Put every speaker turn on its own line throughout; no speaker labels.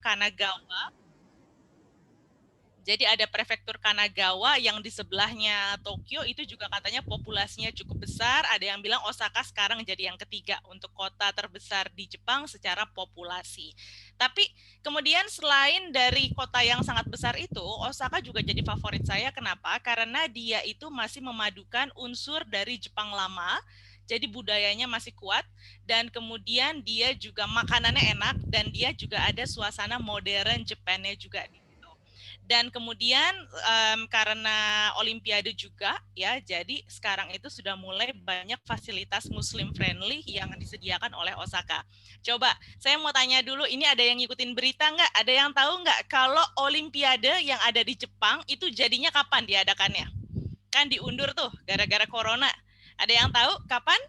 Kanagawa. Jadi ada prefektur Kanagawa yang di sebelahnya Tokyo, itu juga katanya populasinya cukup besar. Ada yang bilang Osaka sekarang jadi yang ketiga untuk kota terbesar di Jepang secara populasi. Tapi kemudian selain dari kota yang sangat besar itu, Osaka juga jadi favorit saya. Kenapa? Karena dia itu masih memadukan unsur dari Jepang lama, jadi budayanya masih kuat, dan kemudian dia juga makanannya enak, dan dia juga ada suasana modern Jepannya juga. Dan kemudian karena Olimpiade juga ya, jadi sekarang itu sudah mulai banyak fasilitas Muslim friendly yang disediakan oleh Osaka. Coba saya mau tanya dulu, ini ada yang ngikutin berita nggak? Ada yang tahu nggak kalau Olimpiade yang ada di Jepang itu jadinya kapan diadakannya? Kan diundur tuh gara-gara corona. Ada yang tahu kapan?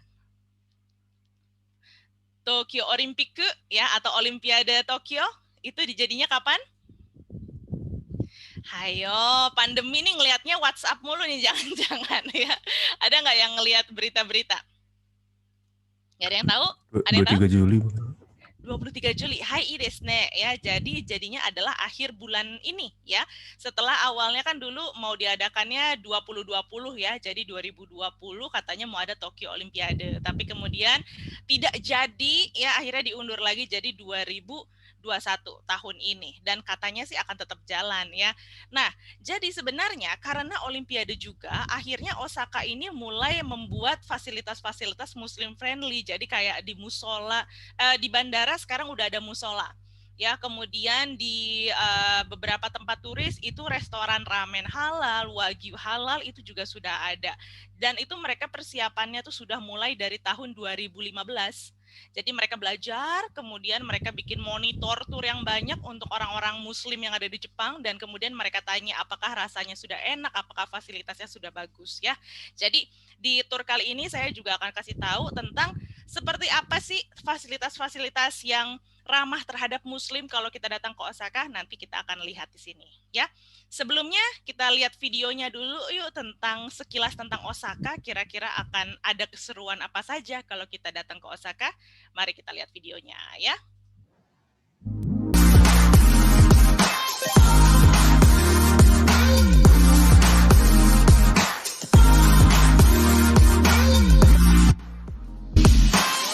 Tokyo Olympic ya, atau Olimpiade Tokyo itu dijadinya kapan? Hayo, pandemi nih ngelihatnya WhatsApp mulu nih, jangan-jangan ya. Ada nggak yang ngelihat berita-berita? Nggak ada yang tahu? Ada yang tahu?
23 Juli.
23 Juli, hai desu ne ya. Jadi jadinya adalah akhir bulan ini ya. Setelah awalnya kan dulu mau diadakannya 2020 ya. Jadi 2020 katanya mau ada Tokyo Olimpiade, tapi kemudian tidak jadi ya, akhirnya diundur lagi jadi 2021 tahun ini, dan katanya sih akan tetap jalan ya. Nah, jadi sebenarnya karena Olimpiade juga akhirnya Osaka ini mulai membuat fasilitas-fasilitas Muslim friendly. Jadi kayak di musola, di bandara sekarang udah ada musola ya. Kemudian di beberapa tempat turis itu restoran ramen halal, wagyu halal itu juga sudah ada, dan itu mereka persiapannya tuh sudah mulai dari tahun 2015. Jadi mereka belajar, kemudian mereka bikin monitor tour yang banyak untuk orang-orang Muslim yang ada di Jepang, dan kemudian mereka tanya apakah rasanya sudah enak, apakah fasilitasnya sudah bagus ya. Jadi di tour kali ini saya juga akan kasih tahu tentang seperti apa sih fasilitas-fasilitas yang ramah terhadap Muslim kalau kita datang ke Osaka. Nanti kita akan lihat di sini ya. Sebelumnya kita lihat videonya dulu yuk, tentang sekilas tentang Osaka. Kira-kira akan ada keseruan apa saja kalau kita datang ke Osaka. Mari kita lihat videonya ya.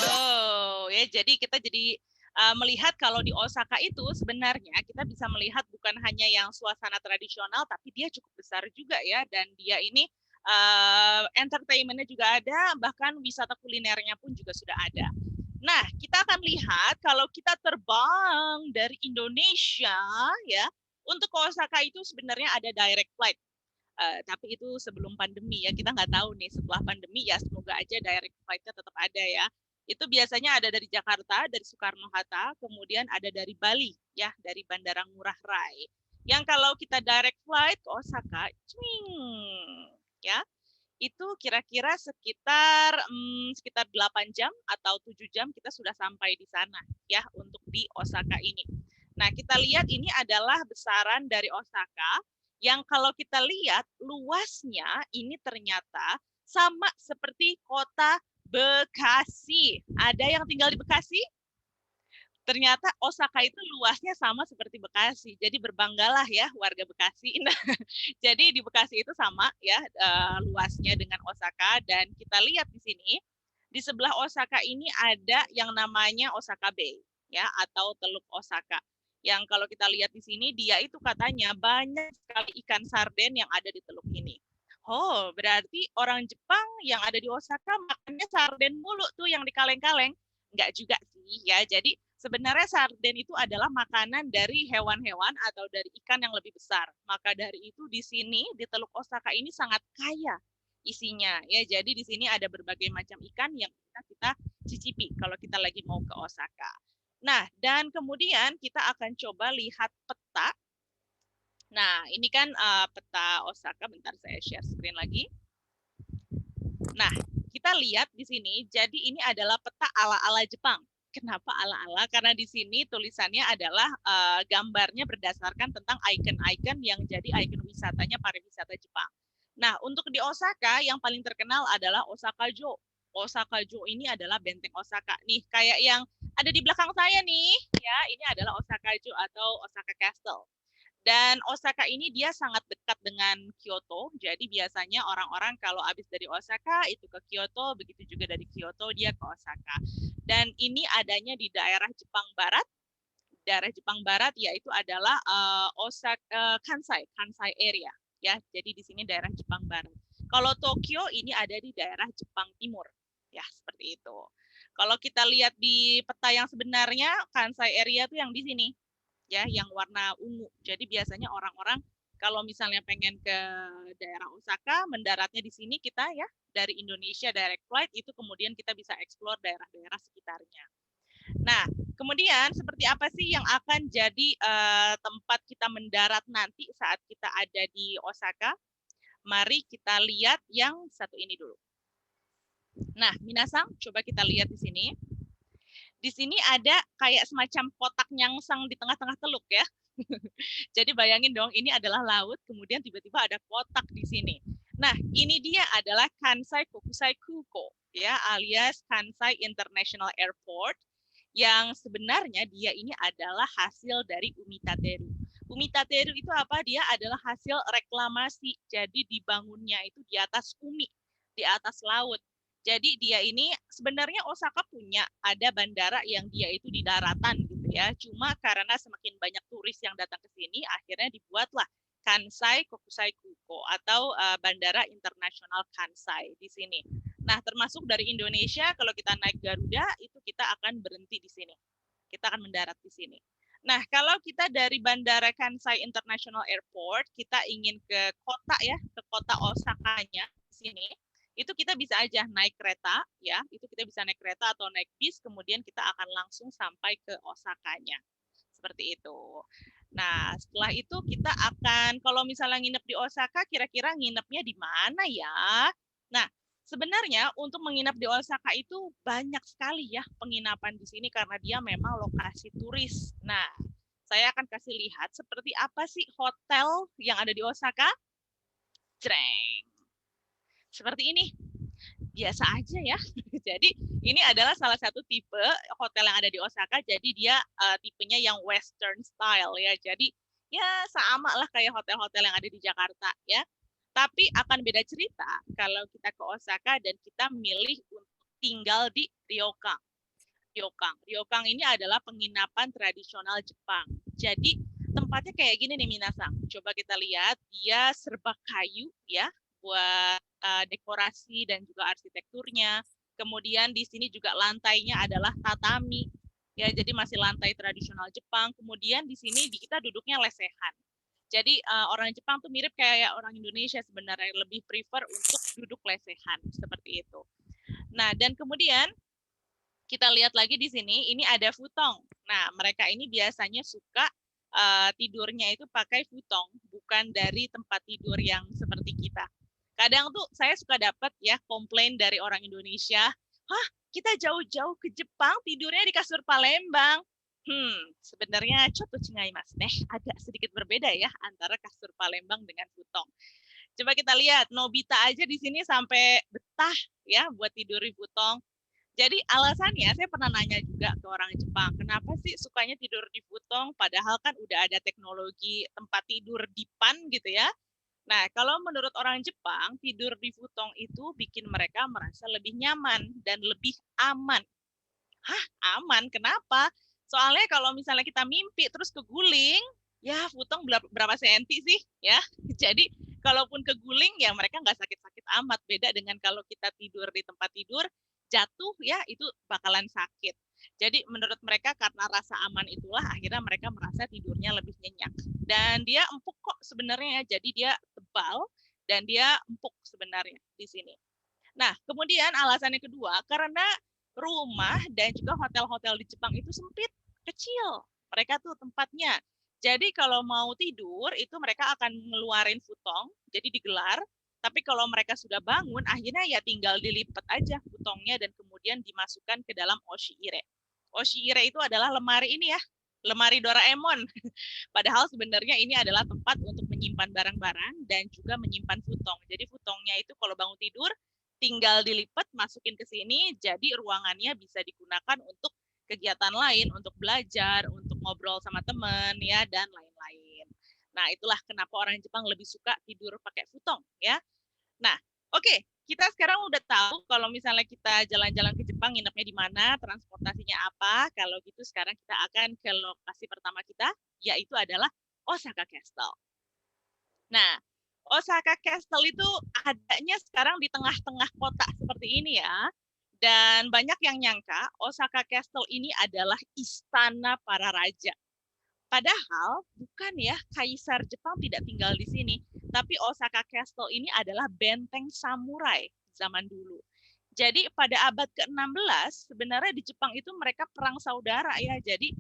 Wow, ya jadi kita jadi melihat kalau di Osaka itu sebenarnya kita bisa melihat bukan hanya yang suasana tradisional, tapi dia cukup besar juga ya, dan dia ini entertainment-nya juga ada, bahkan wisata kulinernya pun juga sudah ada. Nah, kita akan lihat kalau kita terbang dari Indonesia ya, untuk ke Osaka itu sebenarnya ada direct flight. Tapi itu sebelum pandemi ya, kita nggak tahu nih setelah pandemi ya, semoga aja direct flight-nya tetap ada ya. Itu biasanya ada dari Jakarta, dari Soekarno-Hatta, kemudian ada dari Bali ya, dari Bandara Ngurah Rai. Yang kalau kita direct flight ke Osaka, ya, itu kira-kira sekitar 8 jam atau 7 jam kita sudah sampai di sana ya, untuk di Osaka ini. Nah, kita lihat ini adalah besaran dari Osaka, yang kalau kita lihat luasnya ini ternyata sama seperti kota Bekasi. Ada yang tinggal di Bekasi? Ternyata Osaka itu luasnya sama seperti Bekasi. Jadi berbanggalah ya warga Bekasi. Nah, jadi di Bekasi itu sama ya luasnya dengan Osaka, dan kita lihat di sini di sebelah Osaka ini ada yang namanya Osaka Bay ya, atau Teluk Osaka. Yang kalau kita lihat di sini dia itu katanya banyak sekali ikan sarden yang ada di teluk ini. Oh, berarti orang Jepang yang ada di Osaka makannya sarden mulu tuh yang di kaleng-kaleng. Enggak juga sih ya. Jadi sebenarnya sarden itu adalah makanan dari hewan-hewan atau dari ikan yang lebih besar. Maka dari itu di sini di Teluk Osaka ini sangat kaya isinya ya. Jadi di sini ada berbagai macam ikan yang bisa kita cicipi kalau kita lagi mau ke Osaka. Nah, dan kemudian kita akan coba lihat peta. Nah, ini kan peta Osaka. Bentar saya share screen lagi. Nah, kita lihat di sini. Jadi ini adalah peta ala-ala Jepang. Kenapa ala-ala? Karena di sini tulisannya adalah gambarnya berdasarkan tentang ikon-ikon yang jadi ikon wisatanya pariwisata Jepang. Nah, untuk di Osaka yang paling terkenal adalah Osaka-jo. Osaka-jo ini adalah benteng Osaka. Nih, kayak yang ada di belakang saya nih, ya, ini adalah Osaka-ju atau Osaka Castle. Dan Osaka ini dia sangat dekat dengan Kyoto, jadi biasanya orang-orang kalau habis dari Osaka itu ke Kyoto, begitu juga dari Kyoto dia ke Osaka. Dan ini adanya di daerah Jepang Barat. Daerah Jepang Barat yaitu adalah Osaka Kansai area, ya. Jadi di sini daerah Jepang Barat. Kalau Tokyo ini ada di daerah Jepang Timur, ya, seperti itu. Kalau kita lihat di peta yang sebenarnya, Kansai area itu yang di sini, ya, yang warna ungu. Jadi biasanya orang-orang kalau misalnya pengen ke daerah Osaka, mendaratnya di sini kita, ya, dari Indonesia direct flight, itu kemudian kita bisa explore daerah-daerah sekitarnya. Nah, kemudian seperti apa sih yang akan jadi tempat kita mendarat nanti saat kita ada di Osaka? Mari kita lihat yang satu ini dulu. Nah, minasang, coba kita lihat di sini. Di sini ada kayak semacam kotak nyangsang di tengah-tengah teluk, ya. Jadi bayangin dong, ini adalah laut, kemudian tiba-tiba ada kotak di sini. Nah, ini dia adalah Kansai Kokusai Kuko, ya, alias Kansai International Airport, yang sebenarnya dia ini adalah hasil dari Umitateru. Umitateru itu apa? Dia adalah hasil reklamasi. Jadi dibangunnya itu di atas umi, di atas laut. Jadi dia ini sebenarnya Osaka punya ada bandara yang dia itu di daratan gitu, ya. Cuma karena semakin banyak turis yang datang ke sini, akhirnya dibuatlah Kansai Kokusai Kuko atau Bandara Internasional Kansai di sini. Nah, termasuk dari Indonesia, kalau kita naik Garuda, itu kita akan berhenti di sini. Kita akan mendarat di sini. Nah, kalau kita dari Bandara Kansai International Airport, kita ingin ke kota, ya, ke kota Osaka-nya di sini, itu kita bisa aja naik kereta, ya, itu kita bisa naik kereta atau naik bis, kemudian kita akan langsung sampai ke Osaka-nya. Seperti itu. Nah, setelah itu kita akan, kalau misalnya nginep di Osaka, kira-kira nginepnya di mana ya? Nah, sebenarnya untuk menginap di Osaka itu banyak sekali ya penginapan di sini karena dia memang lokasi turis. Nah, saya akan kasih lihat seperti apa sih hotel yang ada di Osaka. Jreng. Seperti ini. Biasa aja ya. Jadi ini adalah salah satu tipe hotel yang ada di Osaka. Jadi dia tipenya yang Western style, ya. Jadi ya sama lah kayak hotel-hotel yang ada di Jakarta, ya. Tapi akan beda cerita kalau kita ke Osaka dan kita milih untuk tinggal di Ryokan. Ryokan ini adalah penginapan tradisional Jepang. Jadi tempatnya kayak gini nih minasang. Coba kita lihat, dia serba kayu, ya, buat dekorasi dan juga arsitekturnya. Kemudian di sini juga lantainya adalah tatami, ya, jadi masih lantai tradisional Jepang. Kemudian di sini kita duduknya lesehan. Jadi orang Jepang tuh mirip kayak orang Indonesia sebenarnya, lebih prefer untuk duduk lesehan seperti itu. Nah, dan kemudian kita lihat lagi di sini, ini ada futong. Nah, mereka ini biasanya suka tidurnya itu pakai futong, bukan dari tempat tidur yang seperti kita. Kadang tuh saya suka dapat ya komplain dari orang Indonesia, hah, kita jauh-jauh ke Jepang tidurnya di kasur Palembang. Sebenarnya coto cingai mas, agak sedikit berbeda ya antara kasur Palembang dengan futong. Coba kita lihat, Nobita aja di sini sampai betah ya buat tidur di futong. Jadi alasannya, saya pernah nanya juga ke orang Jepang, kenapa sih sukanya tidur di futong, padahal kan udah ada teknologi tempat tidur dipan gitu ya. Nah, kalau menurut orang Jepang, tidur di futong itu bikin mereka merasa lebih nyaman dan lebih aman. Hah, aman? Kenapa? Soalnya kalau misalnya kita mimpi terus keguling, ya futong berapa senti sih? Ya, jadi kalaupun keguling, ya mereka nggak sakit-sakit amat. Beda dengan kalau kita tidur di tempat tidur, jatuh ya itu bakalan sakit. Jadi menurut mereka karena rasa aman itulah akhirnya mereka merasa tidurnya lebih nyenyak. Dan dia empuk kok sebenarnya ya, jadi dia tebal dan dia empuk sebenarnya di sini. Nah, kemudian alasannya kedua, karena rumah dan juga hotel-hotel di Jepang itu sempit, kecil. Mereka tuh tempatnya. Jadi kalau mau tidur, itu mereka akan ngeluarin futong, jadi digelar. Tapi kalau mereka sudah bangun, akhirnya ya tinggal dilipat aja futongnya dan kemudian dimasukkan ke dalam oshiire. Oshiire itu adalah lemari ini ya, lemari Doraemon. Padahal sebenarnya ini adalah tempat untuk menyimpan barang-barang dan juga menyimpan futong. Jadi futongnya itu kalau bangun tidur, tinggal dilipat, masukin ke sini, jadi ruangannya bisa digunakan untuk kegiatan lain, untuk belajar, untuk ngobrol sama teman, ya, dan lain-lain. Nah, itulah kenapa orang Jepang lebih suka tidur pakai futong, ya. Nah, oke, kita sekarang udah tahu kalau misalnya kita jalan-jalan ke Jepang, nginepnya di mana, transportasinya apa. Kalau gitu sekarang kita akan ke lokasi pertama kita, yaitu adalah Osaka Castle. Nah, Osaka Castle itu adanya sekarang di tengah-tengah kota seperti ini ya. Dan banyak yang nyangka Osaka Castle ini adalah istana para raja. Padahal bukan ya, kaisar Jepang tidak tinggal di sini. Tapi Osaka Castle ini adalah benteng samurai zaman dulu. Jadi pada abad ke-16 sebenarnya di Jepang itu mereka perang saudara ya. Jadi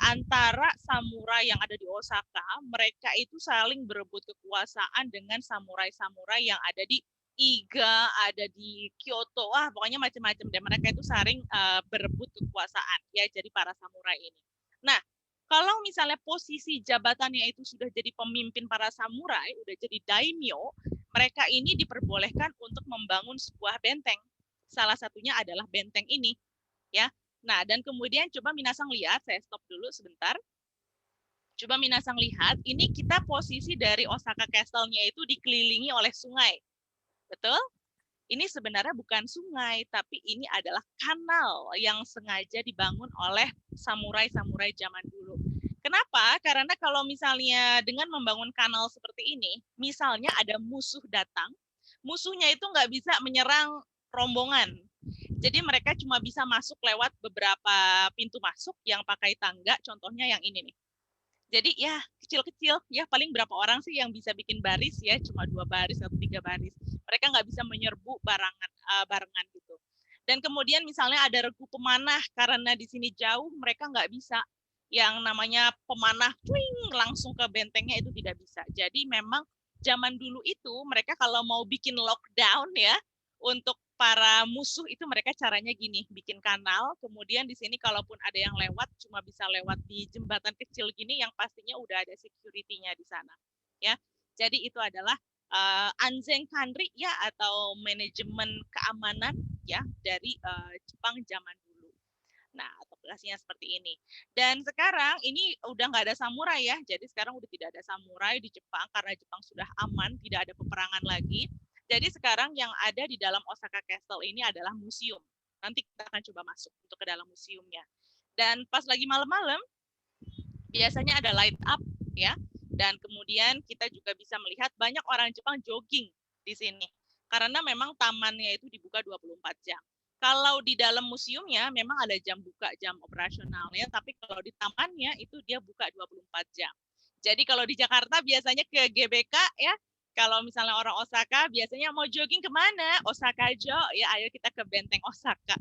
antara samurai yang ada di Osaka, mereka itu saling berebut kekuasaan dengan samurai-samurai yang ada di Iga, ada di Kyoto, pokoknya macam-macam deh. Mereka itu saling berebut kekuasaan ya, jadi para samurai ini. Nah, kalau misalnya posisi jabatannya itu sudah jadi pemimpin para samurai, udah jadi daimyo, mereka ini diperbolehkan untuk membangun sebuah benteng. Salah satunya adalah benteng ini, ya. Nah, dan kemudian coba Minasang lihat, saya stop dulu sebentar. Coba Minasang lihat, ini kita posisi dari Osaka Castle-nya itu dikelilingi oleh sungai. Betul? Ini sebenarnya bukan sungai, tapi ini adalah kanal yang sengaja dibangun oleh samurai-samurai zaman dulu. Kenapa? Karena kalau misalnya dengan membangun kanal seperti ini, misalnya ada musuh datang, musuhnya itu nggak bisa menyerang rombongan. Jadi mereka cuma bisa masuk lewat beberapa pintu masuk yang pakai tangga, contohnya yang ini nih. Jadi ya kecil-kecil, ya paling berapa orang sih yang bisa bikin baris ya, cuma 2 baris atau 3 baris. Mereka nggak bisa menyerbu barengan gitu. Dan kemudian misalnya ada regu pemanah, karena di sini jauh, mereka nggak bisa yang namanya pemanah langsung ke bentengnya, itu tidak bisa. Jadi memang zaman dulu itu mereka kalau mau bikin lockdown ya untuk para musuh itu mereka caranya gini, bikin kanal, kemudian di sini kalaupun ada yang lewat cuma bisa lewat di jembatan kecil gini yang pastinya udah ada security-nya di sana. Ya. Jadi itu adalah Anzen Kanri ya, atau manajemen keamanan ya dari Jepang zaman dulu. Nah, aplikasinya seperti ini. Dan sekarang ini udah nggak ada samurai ya. Jadi sekarang udah tidak ada samurai di Jepang karena Jepang sudah aman, tidak ada peperangan lagi. Jadi sekarang yang ada di dalam Osaka Castle ini adalah museum. Nanti kita akan coba masuk untuk ke dalam museumnya. Dan pas lagi malam-malam, biasanya ada light up ya. Dan kemudian kita juga bisa melihat banyak orang Jepang jogging di sini. Karena memang tamannya itu dibuka 24 jam. Kalau di dalam museumnya memang ada jam buka, jam operasionalnya, tapi kalau di tamannya itu dia buka 24 jam. Jadi kalau di Jakarta biasanya ke GBK ya, kalau misalnya orang Osaka biasanya mau jogging kemana? Osaka-jo, ya ayo kita ke Benteng Osaka.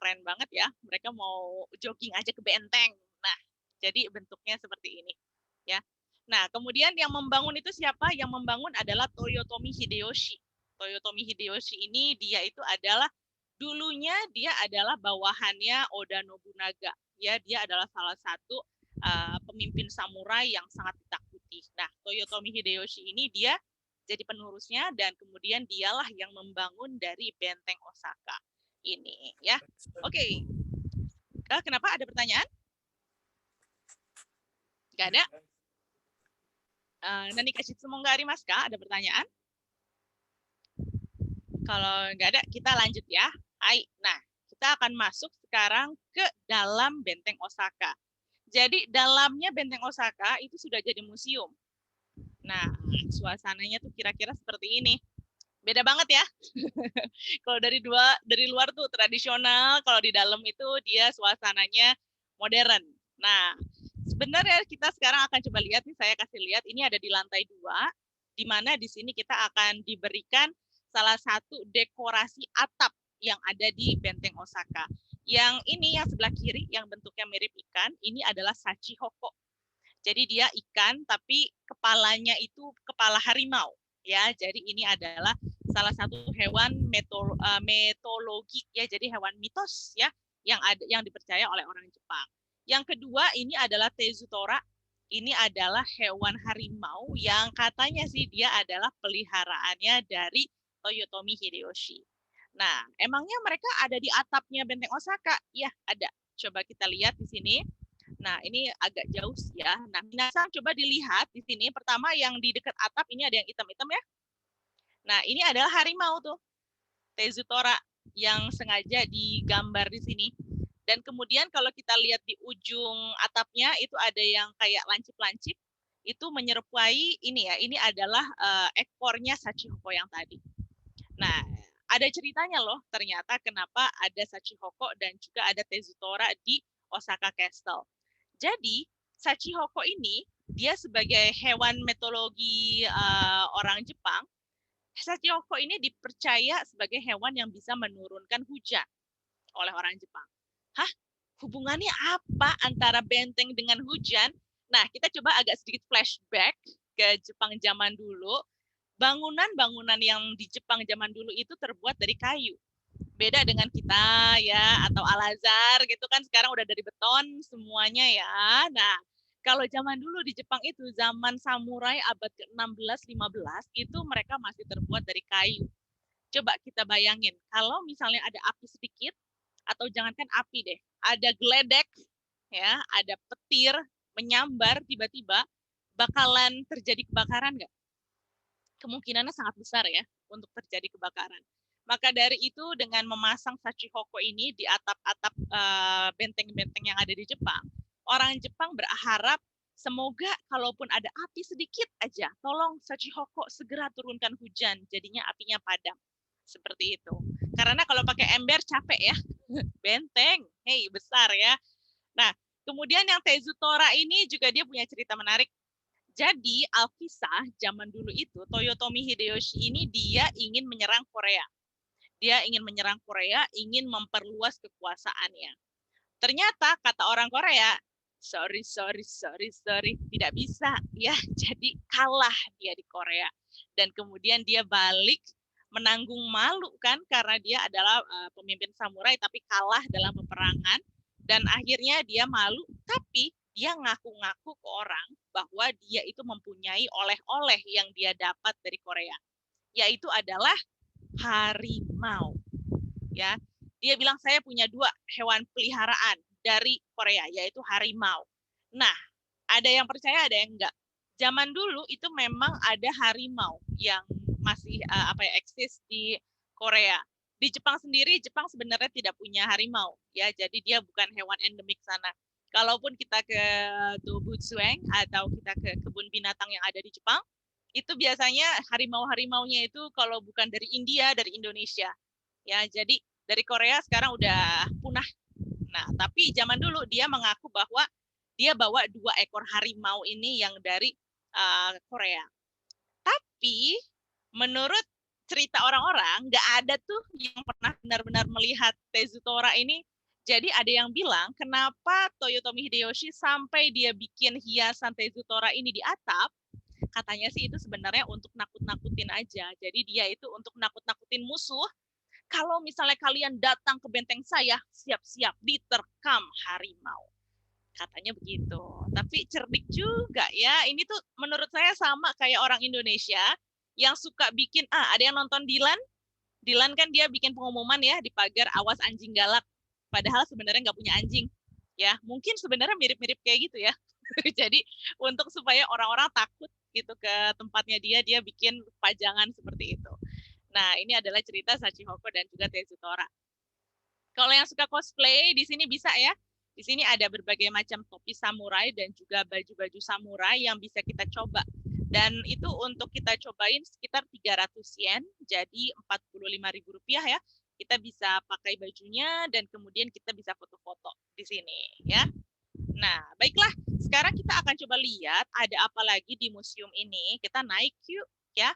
Keren banget ya, mereka mau jogging aja ke benteng. Nah, jadi bentuknya seperti ini. Ya. Nah, kemudian yang membangun itu siapa? Yang membangun adalah Toyotomi Hideyoshi. Toyotomi Hideyoshi ini dia itu adalah dulunya dia adalah bawahannya Oda Nobunaga. Ya, dia adalah salah satu pemimpin samurai yang sangat ditakuti. Nah, Toyotomi Hideyoshi ini dia jadi penerusnya dan kemudian dialah yang membangun dari benteng Osaka ini ya. Oke. Kenapa ada pertanyaan? Gak ada? Nani Kashitsu mongga arimasu ka? Ada pertanyaan? Kalau nggak ada, kita lanjut ya. Hai. Nah, kita akan masuk sekarang ke dalam benteng Osaka. Jadi dalamnya benteng Osaka itu sudah jadi museum. Nah, suasananya tuh kira-kira seperti ini. Beda banget ya. Kalau dari luar tuh tradisional, kalau di dalam itu dia suasananya modern. Nah, sebenarnya kita sekarang akan coba lihat nih, saya kasih lihat ini ada di lantai 2, di mana di sini kita akan diberikan salah satu dekorasi atap yang ada di benteng Osaka. Yang ini yang sebelah kiri yang bentuknya mirip ikan, ini adalah Shachihoko. Jadi dia ikan tapi kepalanya itu kepala harimau ya. Jadi ini adalah salah satu hewan mitologi ya, jadi hewan mitos ya yang dipercaya oleh orang Jepang. Yang kedua ini adalah Tezutora. Ini adalah hewan harimau yang katanya sih dia adalah peliharaannya dari Toyotomi Hideyoshi. Nah, emangnya mereka ada di atapnya benteng Osaka? Ya, ada. Coba kita lihat di sini. Nah, ini agak jauh ya. Nah, minasan coba dilihat di sini. Pertama yang di dekat atap ini ada yang hitam-hitam ya. Nah, ini adalah harimau tuh. Tezutora yang sengaja digambar di sini. Dan kemudian kalau kita lihat di ujung atapnya itu ada yang kayak lancip-lancip. Itu menyerupai ini ya. Ini adalah ekornya Shachihoko yang tadi. Nah, ada ceritanya loh ternyata kenapa ada Shachihoko dan juga ada Tezutora di Osaka Castle. Jadi, Shachihoko ini dia sebagai hewan mitologi orang Jepang, Shachihoko ini dipercaya sebagai hewan yang bisa menurunkan hujan oleh orang Jepang. Hah? Hubungannya apa antara benteng dengan hujan? Nah, kita coba agak sedikit flashback ke Jepang zaman dulu. Bangunan-bangunan yang di Jepang zaman dulu itu terbuat dari kayu. Beda dengan kita ya, atau Al-Azhar gitu kan sekarang udah dari beton semuanya ya. Nah, kalau zaman dulu di Jepang itu, zaman samurai abad ke-16, 15, itu mereka masih terbuat dari kayu. Coba kita bayangin, kalau misalnya ada api sedikit, atau jangankan api deh, ada geledek, ya, ada petir, menyambar tiba-tiba, bakalan terjadi kebakaran nggak? Kemungkinannya sangat besar ya untuk terjadi kebakaran. Maka dari itu dengan memasang Shachihoko ini di atap-atap benteng-benteng yang ada di Jepang, orang Jepang berharap semoga kalaupun ada api sedikit aja, tolong Shachihoko segera turunkan hujan, jadinya apinya padam. Seperti itu. Karena kalau pakai ember capek ya, benteng, hey besar ya. Nah, kemudian yang Tezutora ini juga dia punya cerita menarik. Jadi Alkisah zaman dulu itu Toyotomi Hideyoshi ini dia ingin menyerang Korea. Dia ingin menyerang Korea, ingin memperluas kekuasaannya. Ternyata kata orang Korea, sorry, tidak bisa ya. Jadi kalah dia di Korea. Dan kemudian dia balik menanggung malu kan karena dia adalah pemimpin samurai tapi kalah dalam peperangan dan akhirnya dia malu tapi dia ngaku-ngaku ke orang bahwa dia itu mempunyai oleh-oleh yang dia dapat dari Korea, yaitu adalah harimau. Ya, dia bilang saya punya 2 hewan peliharaan dari Korea, yaitu harimau. Nah, ada yang percaya, ada yang enggak. Zaman dulu itu memang ada harimau yang masih eksis di Korea. Di Jepang sendiri, Jepang sebenarnya tidak punya harimau, ya. Jadi dia bukan hewan endemik sana. Kalaupun kita ke Dobutsueng atau kita ke kebun binatang yang ada di Jepang, itu biasanya harimau-harimaunya itu kalau bukan dari India, dari Indonesia. Ya, jadi dari Korea sekarang udah punah. Nah, tapi zaman dulu dia mengaku bahwa dia bawa 2 ekor harimau ini yang dari Korea. Tapi menurut cerita orang-orang, nggak ada tuh yang pernah benar-benar melihat Tezutora ini. Jadi ada yang bilang, kenapa Toyotomi Hideyoshi sampai dia bikin hiasan Tezutora ini di atap, katanya sih itu sebenarnya untuk nakut-nakutin aja. Jadi dia itu untuk nakut-nakutin musuh. Kalau misalnya kalian datang ke benteng saya, siap-siap diterkam harimau. Katanya begitu. Tapi cerdik juga ya. Ini tuh menurut saya sama kayak orang Indonesia yang suka bikin, ada yang nonton Dilan. Dilan kan dia bikin pengumuman ya di pagar, awas anjing galak. Padahal sebenarnya nggak punya anjing. Ya, mungkin sebenarnya mirip-mirip kayak gitu ya. Jadi untuk supaya orang-orang takut gitu ke tempatnya dia bikin pajangan seperti itu. Nah, ini adalah cerita Shachihoko dan juga Tezutora. Kalau yang suka cosplay, di sini bisa ya. Di sini ada berbagai macam topi samurai dan juga baju-baju samurai yang bisa kita coba. Dan itu untuk kita cobain sekitar 300 yen, jadi 45.000 rupiah ya. Kita bisa pakai bajunya dan kemudian kita bisa foto-foto di sini ya. Nah, baiklah. Sekarang kita akan coba lihat ada apa lagi di museum ini. Kita naik yuk ya.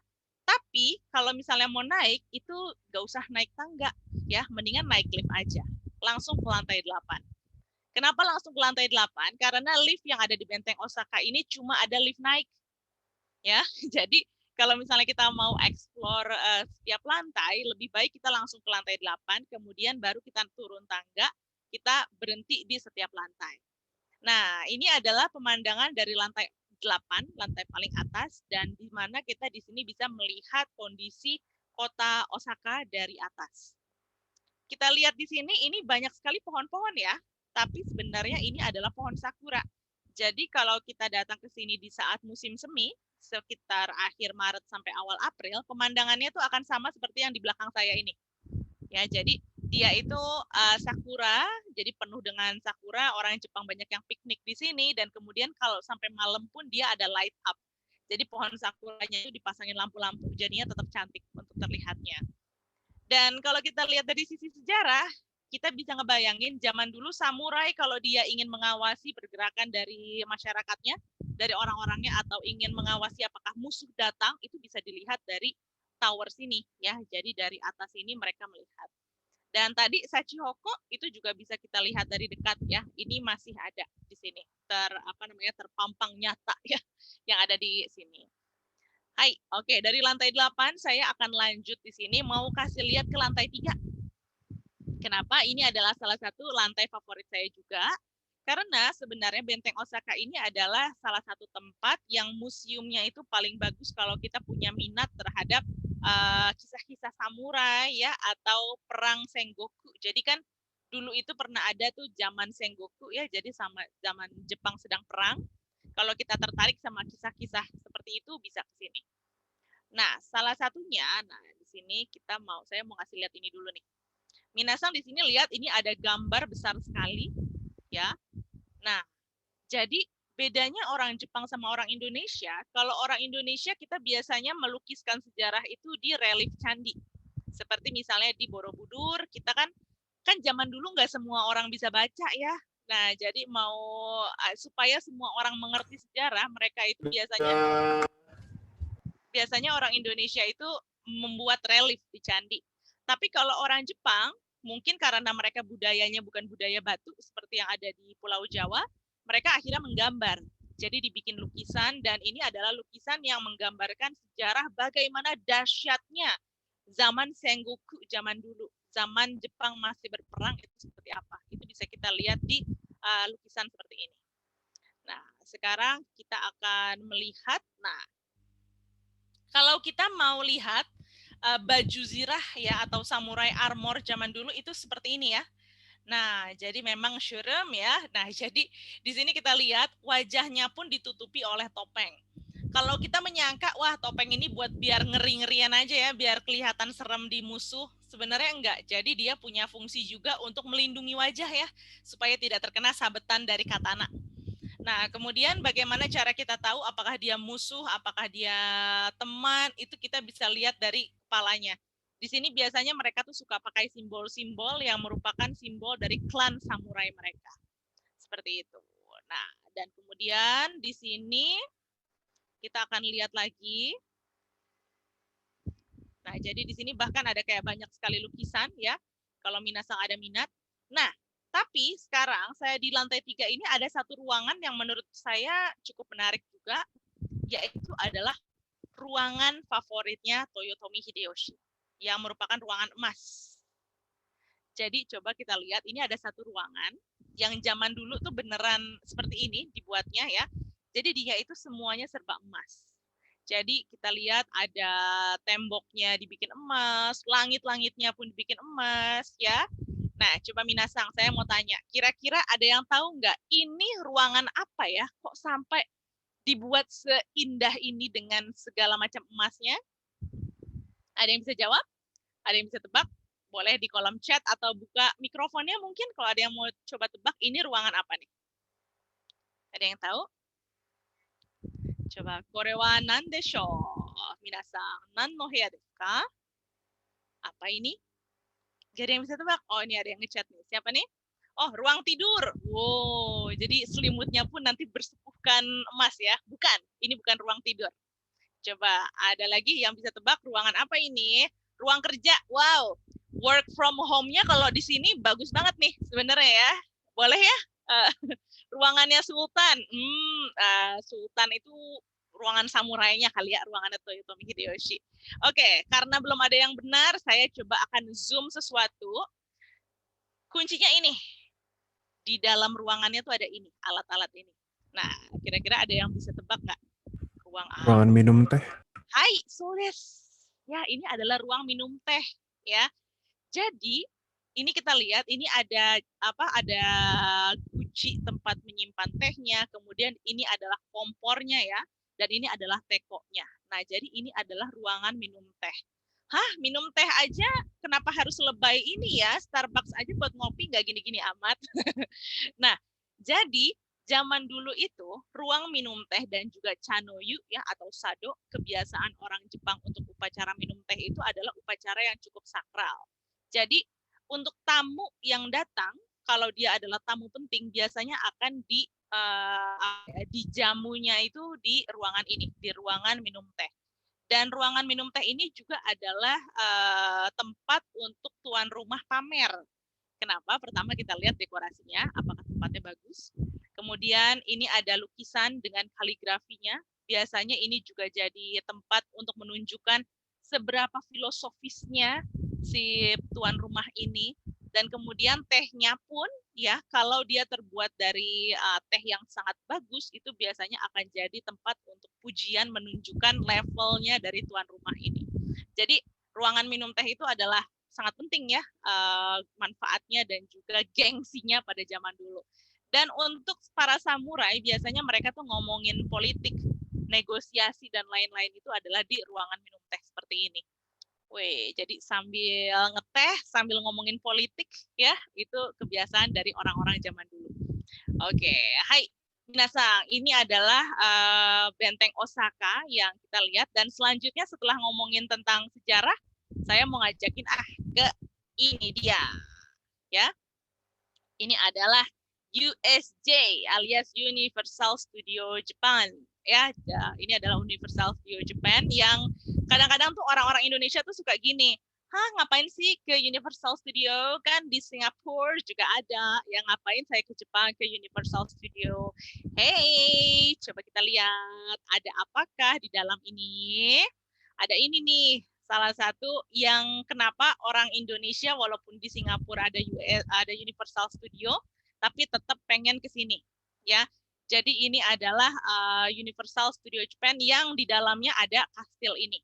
Tapi kalau misalnya mau naik itu nggak usah naik tangga ya, mendingan naik lift aja. Langsung ke lantai 8. Kenapa langsung ke lantai 8? Karena lift yang ada di Benteng Osaka ini cuma ada lift naik. Ya, jadi kalau misalnya kita mau explore setiap lantai, lebih baik kita langsung ke lantai 8, kemudian baru kita turun tangga, kita berhenti di setiap lantai. Nah, ini adalah pemandangan dari lantai 8, lantai paling atas, dan di mana kita di sini bisa melihat kondisi kota Osaka dari atas. Kita lihat di sini, ini banyak sekali pohon-pohon ya. tapi sebenarnya ini adalah pohon sakura. Jadi kalau kita datang ke sini di saat musim semi, sekitar akhir Maret sampai awal April, pemandangannya itu akan sama seperti yang di belakang saya ini. Ya, jadi dia itu sakura, jadi penuh dengan sakura, orang Jepang banyak yang piknik di sini, dan kemudian kalau sampai malam pun dia ada light up. Jadi pohon sakuranya itu dipasangin lampu-lampu, jadinya tetap cantik untuk terlihatnya. Dan kalau kita lihat dari sisi sejarah, kita bisa ngebayangin zaman dulu samurai kalau dia ingin mengawasi pergerakan dari masyarakatnya, dari orang-orangnya, atau ingin mengawasi apakah musuh datang, itu bisa dilihat dari tower sini ya. Jadi dari atas ini mereka melihat. Dan tadi Shachihoko itu juga bisa kita lihat dari dekat ya. Ini masih ada di sini terpampang nyata ya yang ada di sini. Hai, oke, dari lantai 8 saya akan lanjut di sini mau kasih lihat ke lantai 3. Kenapa? Ini adalah salah satu lantai favorit saya juga. Karena sebenarnya Benteng Osaka ini adalah salah satu tempat yang museumnya itu paling bagus kalau kita punya minat terhadap kisah-kisah samurai ya atau perang Sengoku. Jadi kan dulu itu pernah ada tuh zaman Sengoku ya, jadi sama zaman Jepang sedang perang. Kalau kita tertarik sama kisah-kisah seperti itu bisa ke sini. Nah, salah satunya, di sini saya mau ngasih lihat ini dulu nih. Minasan di sini lihat ini ada gambar besar sekali ya. Nah, jadi bedanya orang Jepang sama orang Indonesia, kalau orang Indonesia kita biasanya melukiskan sejarah itu di relief candi. Seperti misalnya di Borobudur, kita kan zaman dulu nggak semua orang bisa baca ya. Nah, jadi supaya semua orang mengerti sejarah, mereka itu biasanya orang Indonesia itu membuat relief di candi. Tapi kalau orang Jepang, mungkin karena mereka budayanya bukan budaya batu seperti yang ada di Pulau Jawa, mereka akhirnya menggambar. Jadi dibikin lukisan, dan ini adalah lukisan yang menggambarkan sejarah bagaimana dahsyatnya zaman Sengoku zaman dulu. Zaman Jepang masih berperang itu seperti apa. Itu bisa kita lihat di lukisan seperti ini. Nah, sekarang kita akan melihat, kalau kita mau lihat baju zirah ya atau samurai armor zaman dulu itu seperti ini ya. Nah, jadi memang shurem ya. Nah, jadi di sini kita lihat wajahnya pun ditutupi oleh topeng. Kalau kita menyangka, wah topeng ini buat biar ngeri-ngerian aja ya, biar kelihatan serem di musuh. Sebenarnya enggak. Jadi dia punya fungsi juga untuk melindungi wajah ya, supaya tidak terkena sabetan dari katana. Nah, kemudian bagaimana cara kita tahu apakah dia musuh, apakah dia teman, itu kita bisa lihat dari kepalanya. Di sini biasanya mereka tuh suka pakai simbol-simbol yang merupakan simbol dari klan samurai mereka. Seperti itu. Nah, dan kemudian di sini kita akan lihat lagi. Nah, jadi di sini bahkan ada kayak banyak sekali lukisan ya, kalau Minasang ada minat. Nah, tapi sekarang saya di lantai 3 ini ada satu ruangan yang menurut saya cukup menarik juga, yaitu adalah ruangan favoritnya Toyotomi Hideyoshi, yang merupakan ruangan emas. Jadi coba kita lihat, ini ada satu ruangan yang zaman dulu tuh beneran seperti ini dibuatnya ya. Jadi dia itu semuanya serba emas. Jadi kita lihat ada temboknya dibikin emas, langit-langitnya pun dibikin emas ya. Nah, coba Minasang, saya mau tanya, kira-kira ada yang tahu nggak ini ruangan apa ya? Kok sampai dibuat seindah ini dengan segala macam emasnya? Ada yang bisa jawab? Ada yang bisa tebak? Boleh di kolom chat atau buka mikrofonnya mungkin kalau ada yang mau coba tebak ini ruangan apa nih? Ada yang tahu? Coba, kore wa nan desho? Minasang, nan no heya desu ka? Apa ini? Gak ada yang bisa tebak? Oh, ini ada yang ngechat nih. Siapa nih? Oh, ruang tidur. Wow, jadi selimutnya pun nanti bersepuhkan emas ya? Bukan, ini bukan ruang tidur. Coba, ada lagi yang bisa tebak ruangan apa ini? Ruang kerja. Wow, work from home-nya kalau di sini bagus banget nih sebenarnya ya. Boleh ya? Ruangannya Sultan. Sultan itu ruangan samurainya kali ya, ruangannya Toyotomi Hideyoshi. Oke, karena belum ada yang benar, saya coba akan zoom sesuatu. Kuncinya ini. Di dalam ruangannya tuh ada ini, alat-alat ini. Nah, kira-kira ada yang bisa tebak nggak?
Ruangan minum teh.
Hai, Soles. Ya, ini adalah ruang minum teh. Ya, jadi ini kita lihat ini ada ada guci tempat menyimpan tehnya, kemudian ini adalah kompornya ya, dan ini adalah tekonya. Nah, jadi ini adalah ruangan minum teh. Hah, minum teh aja kenapa harus lebay ini ya? Starbucks aja buat ngopi nggak gini-gini amat. Nah, jadi zaman dulu itu ruang minum teh dan juga chanoyu ya atau sado, kebiasaan orang Jepang untuk upacara minum teh itu adalah upacara yang cukup sakral. Jadi untuk tamu yang datang, kalau dia adalah tamu penting, biasanya akan dijamunya itu di ruangan ini, di ruangan minum teh. Dan ruangan minum teh ini juga adalah tempat untuk tuan rumah pamer. Kenapa? Pertama kita lihat dekorasinya, apakah tempatnya bagus. Kemudian ini ada lukisan dengan kaligrafinya. Biasanya ini juga jadi tempat untuk menunjukkan seberapa filosofisnya si tuan rumah ini. Dan kemudian tehnya pun ya kalau dia terbuat dari teh yang sangat bagus itu biasanya akan jadi tempat untuk pujian menunjukkan levelnya dari tuan rumah ini. Jadi ruangan minum teh itu adalah sangat penting ya manfaatnya dan juga gengsinya pada zaman dulu. Dan untuk para samurai biasanya mereka tuh ngomongin politik, negosiasi dan lain-lain itu adalah di ruangan minum teh seperti ini. Wih, jadi sambil ngeteh, sambil ngomongin politik ya, itu kebiasaan dari orang-orang zaman dulu. Oke, hai Minasang, ini adalah benteng Osaka yang kita lihat dan selanjutnya setelah ngomongin tentang sejarah, saya mau ngajakin ke ini dia, ya. Ini adalah USJ alias Universal Studio Japan, ya. Ini adalah Universal Studio Japan yang kadang-kadang tuh orang-orang Indonesia tuh suka gini, ngapain sih ke Universal Studio, kan di Singapura juga ada, yang ngapain saya ke Jepang ke Universal Studio. Hey, coba kita lihat ada apakah di dalam ini. Ada ini nih, salah satu yang kenapa orang Indonesia walaupun di Singapura ada Universal Studio tapi tetap pengen ke sini ya. Jadi ini adalah Universal Studio Japan yang di dalamnya ada kastil ini.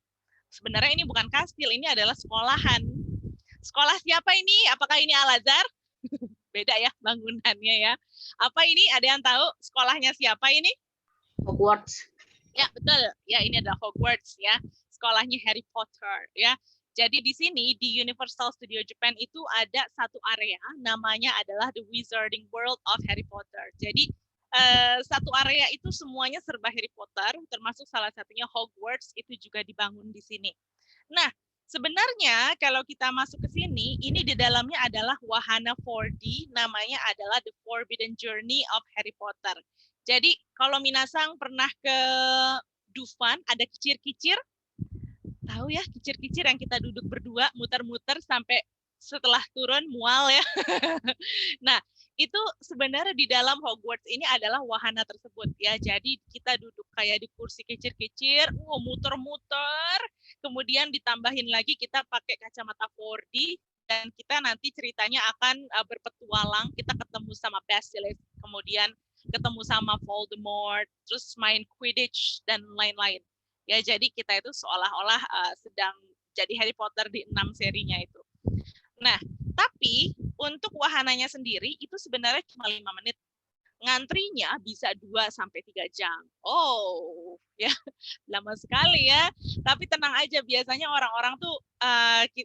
Sebenarnya ini bukan kastil, ini adalah sekolahan. Sekolah siapa ini? Apakah ini Al-Azhar? Beda ya bangunannya ya. Apa ini? Ada yang tahu sekolahnya siapa ini?
Hogwarts.
Ya, betul. Ya, ini adalah Hogwarts ya. Sekolahnya Harry Potter ya. Jadi di sini di Universal Studio Japan itu ada satu area namanya adalah The Wizarding World of Harry Potter. Jadi satu area itu semuanya serba Harry Potter, termasuk salah satunya Hogwarts itu juga dibangun di sini. Nah, sebenarnya kalau kita masuk ke sini, ini di dalamnya adalah wahana 4D, namanya adalah The Forbidden Journey of Harry Potter. Jadi kalau Minasang pernah ke Dufan, ada kicir-kicir, tahu ya kicir-kicir yang kita duduk berdua muter-muter sampai setelah turun mual ya. Nah, itu sebenarnya di dalam Hogwarts ini adalah wahana tersebut ya. Jadi kita duduk kayak di kursi kicir-kicir, muter-muter, kemudian ditambahin lagi kita pakai kacamata 4D dan kita nanti ceritanya akan berpetualang, kita ketemu sama Basilisk, kemudian ketemu sama Voldemort, terus main Quidditch dan lain-lain. Ya, jadi kita itu seolah-olah sedang jadi Harry Potter di 6 serinya itu. Nah, tapi untuk wahananya sendiri itu sebenarnya cuma 5 menit. Ngantrinya bisa 2-3 jam. Oh, ya lama sekali ya. Tapi tenang aja, biasanya orang-orang tuh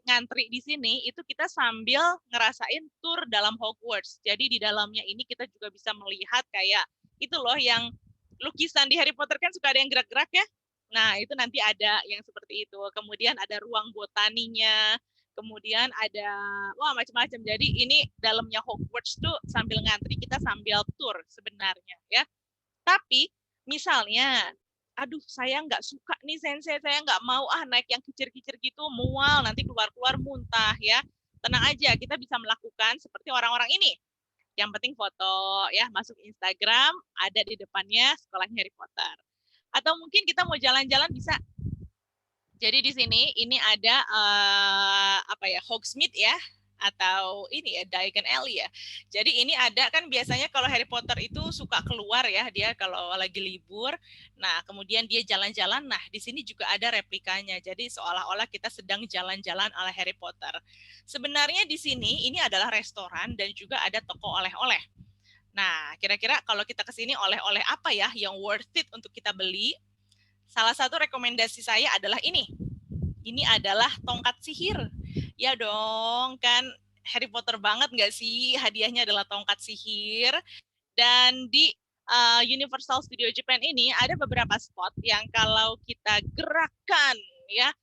ngantri di sini itu kita sambil ngerasain tur dalam Hogwarts. Jadi di dalamnya ini kita juga bisa melihat kayak itu loh yang lukisan di Harry Potter kan suka ada yang gerak-gerak ya. Nah, itu nanti ada yang seperti itu. Kemudian ada ruang botaninya. Kemudian ada macam-macam. Jadi ini dalamnya Hogwarts tuh sambil ngantri kita sambil tur sebenarnya ya. Tapi misalnya, aduh saya nggak suka nih sensei, saya nggak mau naik yang kicir-kicir gitu, mual nanti keluar-keluar muntah ya. Tenang aja, kita bisa melakukan seperti orang-orang ini. Yang penting foto ya, masuk Instagram, ada di depannya sekolahnya Harry Potter. Atau mungkin kita mau jalan-jalan bisa. Jadi di sini ini ada Hogsmeade ya. atau ini ya Diagon Alley ya. Jadi ini ada kan biasanya kalau Harry Potter itu suka keluar ya dia kalau lagi libur. Nah kemudian dia jalan-jalan. Nah di sini juga ada replikanya. Jadi seolah-olah kita sedang jalan-jalan ala Harry Potter. Sebenarnya di sini ini adalah restoran dan juga ada toko oleh-oleh. Nah kira-kira kalau kita ke sini oleh-oleh apa ya yang worth it untuk kita beli? Salah satu rekomendasi saya adalah ini. Ini adalah tongkat sihir. Ya dong, kan Harry Potter banget nggak sih? Hadiahnya adalah tongkat sihir. Dan di Universal Studio Japan ini ada beberapa spot yang kalau kita gerakan ya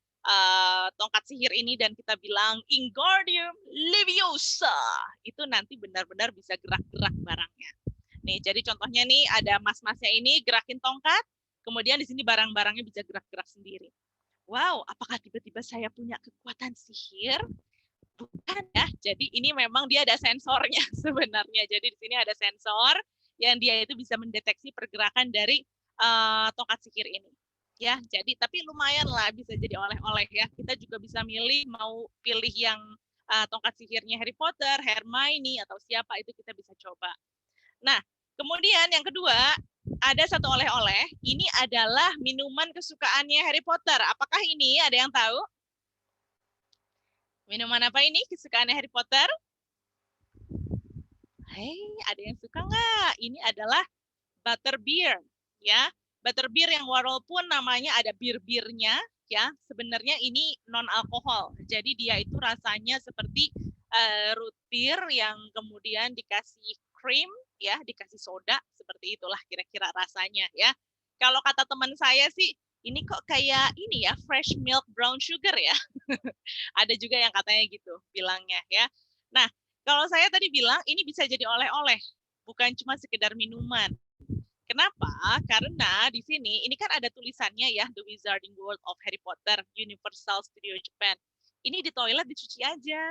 tongkat sihir ini dan kita bilang Wingardium Leviosa, itu nanti benar-benar bisa gerak-gerak barangnya. Nih, jadi contohnya nih ada mas-masnya ini gerakin tongkat, kemudian di sini barang-barangnya bisa gerak-gerak sendiri. Wow, apakah tiba-tiba saya punya kekuatan sihir? Bukan ya. Jadi ini memang dia ada sensornya sebenarnya. Jadi di sini ada sensor yang dia itu bisa mendeteksi pergerakan dari tongkat sihir ini. Ya, jadi tapi lumayan lah bisa jadi oleh-oleh ya. Kita juga bisa milih mau pilih yang tongkat sihirnya Harry Potter, Hermione atau siapa itu kita bisa coba. Nah, kemudian yang kedua, ada satu oleh-oleh. Ini adalah minuman kesukaannya Harry Potter. Apakah ini ada yang tahu? Minuman apa ini kesukaannya Harry Potter? Hei, ada yang suka nggak? Ini adalah butterbeer, ya. Butterbeer yang walaupun namanya ada bir-birnya, ya, sebenarnya ini non alkohol. Jadi dia itu rasanya seperti root beer yang kemudian dikasih krim, ya, dikasih soda, seperti itulah kira-kira rasanya, ya. Kalau kata teman saya sih, ini kok kayak ini ya, fresh milk brown sugar ya. Ada juga yang katanya gitu bilangnya ya. Nah, kalau saya tadi bilang ini bisa jadi oleh-oleh, bukan cuma sekedar minuman. Kenapa? Karena di sini ini kan ada tulisannya ya, The Wizarding World of Harry Potter, Universal Studio Japan. Ini di toilet dicuci aja.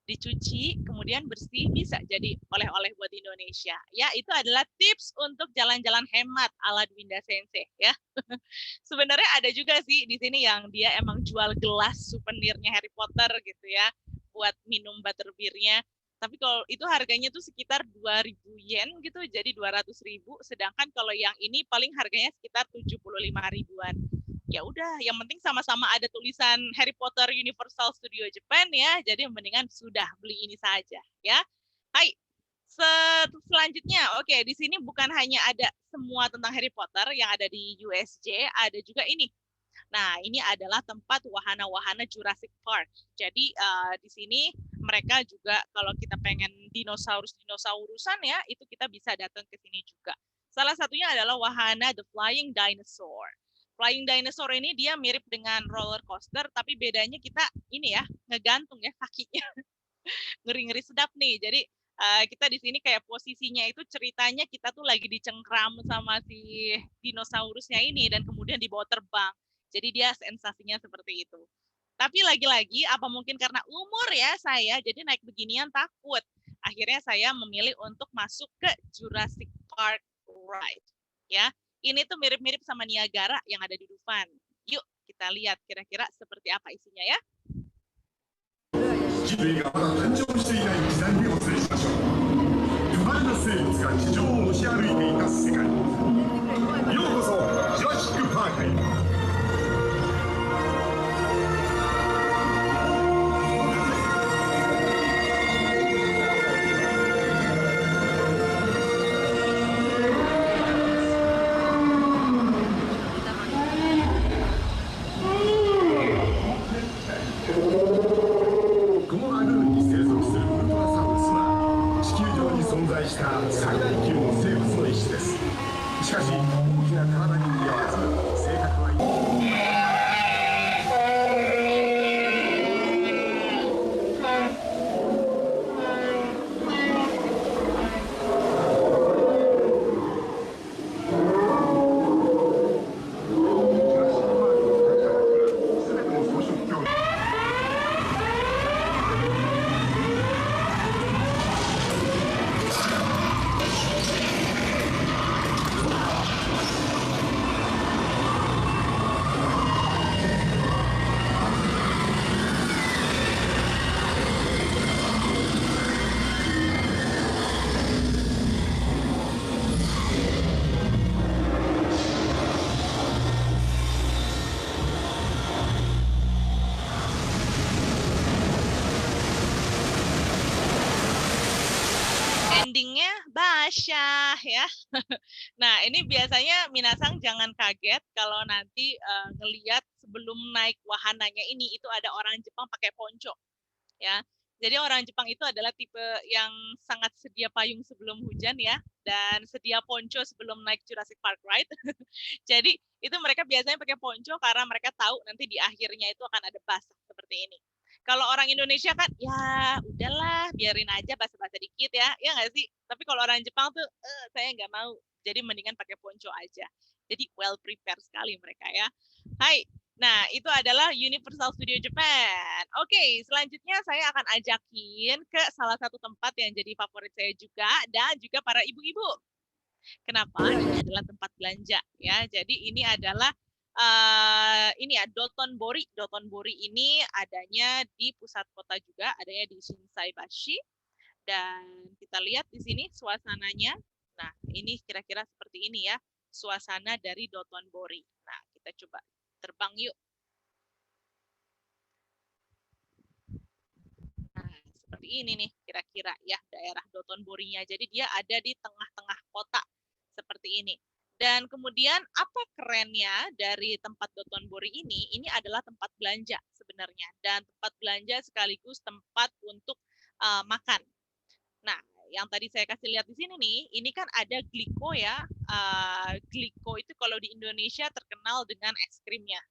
Dicuci, kemudian bersih, bisa jadi oleh-oleh buat Indonesia. Ya, itu adalah tips untuk jalan-jalan hemat ala Dwinda Sensei ya. Sebenarnya ada juga sih di sini yang dia emang jual gelas souvenirnya Harry Potter gitu ya, buat minum butterbeer-nya. Tapi kalau itu harganya tuh sekitar 2.000 yen gitu, jadi 200.000. Sedangkan kalau yang ini paling harganya sekitar 75 ribuan. Ya udah, yang penting sama-sama ada tulisan Harry Potter Universal Studio Japan ya. Jadi mendingan sudah beli ini saja ya. Hai. Selanjutnya, oke, di sini bukan hanya ada semua tentang Harry Potter yang ada di USJ, ada juga ini. Nah, ini adalah tempat wahana-wahana Jurassic Park. Jadi di sini mereka juga kalau kita pengen dinosaurus-dinosaurusan ya, itu kita bisa datang ke sini juga. Salah satunya adalah wahana The Flying Dinosaur. Flying Dinosaur ini dia mirip dengan roller coaster, tapi bedanya kita ini ya, ngegantung ya kakinya. Ngeri-ngeri sedap nih. Jadi kita di sini kayak posisinya itu ceritanya kita tuh lagi dicengkram sama si dinosaurusnya ini dan kemudian dibawa terbang. Jadi dia sensasinya seperti itu. Tapi lagi-lagi apa mungkin karena umur ya saya jadi naik beginian takut. Akhirnya saya memilih untuk masuk ke Jurassic Park ride. Ya, ini tuh mirip-mirip sama Niagara yang ada di Dufan. Yuk kita lihat kira-kira seperti apa isinya ya.
人類がまだ誕生していない時代にお連れしましょう。不敗の生物が地上を押し歩いていた世界。ようこそジュラシック・パークへ。最大級の生物の一種です。しかし大きな体に
Indonesia ya. Nah, ini biasanya minasang jangan kaget kalau nanti ngelihat sebelum naik wahananya ini itu ada orang Jepang pakai ponco ya. Jadi orang Jepang itu adalah tipe yang sangat sedia payung sebelum hujan ya, dan sedia ponco sebelum naik Jurassic Park ride. Jadi itu mereka biasanya pakai ponco karena mereka tahu nanti di akhirnya itu akan ada basah seperti ini. Kalau orang Indonesia kan, ya udahlah, biarin aja basah-basah dikit ya nggak sih? Tapi kalau orang Jepang tuh, saya nggak mau. Jadi mendingan pakai ponco aja. Jadi well prepared sekali mereka ya. Hai, nah itu adalah Universal Studio Japan. Oke, selanjutnya saya akan ajakin ke salah satu tempat yang jadi favorit saya juga, dan juga para ibu-ibu. Kenapa? Ini adalah tempat belanja ya. Jadi ini adalah ini ya Dotonbori. Dotonbori ini adanya di pusat kota juga, adanya di Shinsaibashi. Dan kita lihat di sini suasananya. Nah, ini kira-kira seperti ini ya, suasana dari Dotonbori. Nah, kita coba terbang yuk. Nah, seperti ini nih kira-kira ya daerah Dotonborinya. Jadi dia ada di tengah-tengah kota seperti ini. Dan kemudian apa kerennya dari tempat Dotonbori ini? Ini adalah tempat belanja sebenarnya, dan tempat belanja sekaligus tempat untuk makan. Nah, yang tadi saya kasih lihat di sini nih, ini kan ada Glico ya. Glico itu kalau di Indonesia terkenal dengan es krimnya.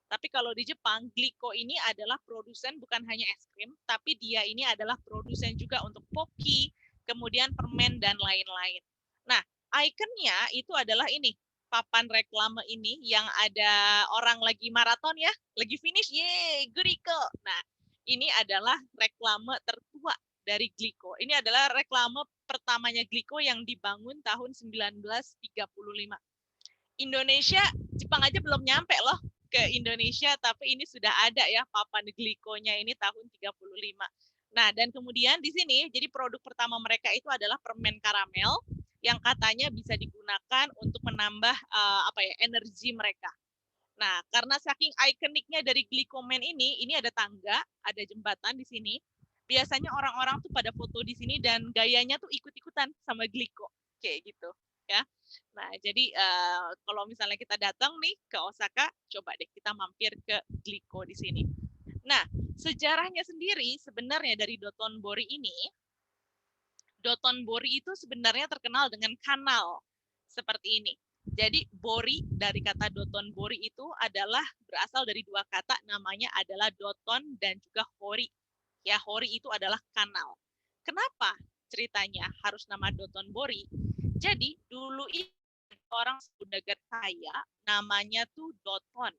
Tapi kalau di Jepang, Glico ini adalah produsen bukan hanya es krim, tapi dia ini adalah produsen juga untuk pocky, kemudian permen dan lain-lain. Nah, ikonnya itu adalah ini, papan reklame ini yang ada orang lagi maraton ya, lagi finish, yeay, Glico. Nah, ini adalah reklame tertua dari Glico. Ini adalah reklame pertamanya Glico yang dibangun tahun 1935. Indonesia, Jepang aja belum nyampe loh ke Indonesia, tapi ini sudah ada ya papan Glico-nya ini tahun 35. Nah, dan kemudian di sini jadi produk pertama mereka itu adalah permen karamel yang katanya bisa digunakan untuk menambah energi mereka. Nah, karena saking ikoniknya dari Glicoman ini ada tangga, ada jembatan di sini. Biasanya orang-orang tuh pada foto di sini dan gayanya tuh ikut-ikutan sama Glico kayak gitu ya. Nah, jadi kalau misalnya kita datang nih ke Osaka, coba deh kita mampir ke Glico di sini. Nah, sejarahnya sendiri sebenarnya dari Dotonbori ini, Dotonbori itu sebenarnya terkenal dengan kanal seperti ini. Jadi bori dari kata Dotonbori itu adalah berasal dari dua kata, namanya adalah Doton dan juga Hori. Ya, Hori itu adalah kanal. Kenapa ceritanya harus nama Dotonbori? Jadi dulu ini orang Saudagar kaya namanya tuh Doton,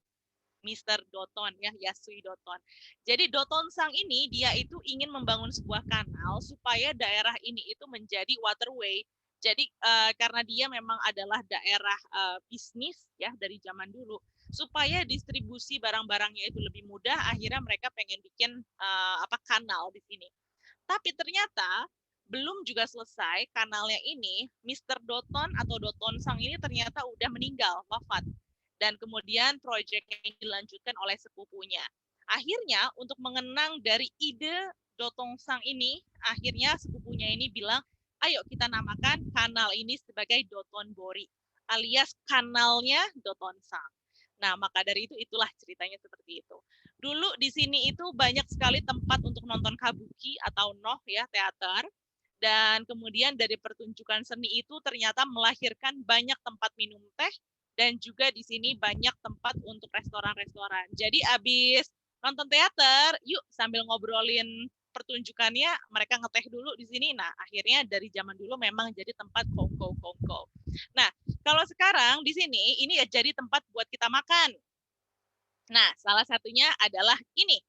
Mr. Doton ya, Yasui Doton. Jadi Doton Sang ini dia itu ingin membangun sebuah kanal supaya daerah ini itu menjadi waterway. Jadi karena dia memang adalah daerah bisnis ya dari zaman dulu, supaya distribusi barang-barangnya itu lebih mudah, akhirnya mereka pengen bikin kanal di sini. Tapi ternyata belum juga selesai kanalnya ini, Mr. Doton atau Doton Sang ini ternyata udah meninggal, wafat. Dan kemudian proyeknya ini dilanjutkan oleh sepupunya. Akhirnya untuk mengenang dari ide Doton Sang ini, akhirnya sepupunya ini bilang, ayo kita namakan kanal ini sebagai Dotonbori, alias kanalnya Doton Sang. Nah, maka dari itu itulah ceritanya seperti itu. Dulu di sini itu banyak sekali tempat untuk nonton kabuki atau noh ya, teater. Dan kemudian dari pertunjukan seni itu ternyata melahirkan banyak tempat minum teh, dan juga di sini banyak tempat untuk restoran-restoran. Jadi abis nonton teater, yuk sambil ngobrolin pertunjukannya, mereka ngeteh dulu di sini. Nah, akhirnya dari zaman dulu memang jadi tempat kongko. Nah, kalau sekarang di sini ini ya jadi tempat buat kita makan. Nah, salah satunya adalah ini.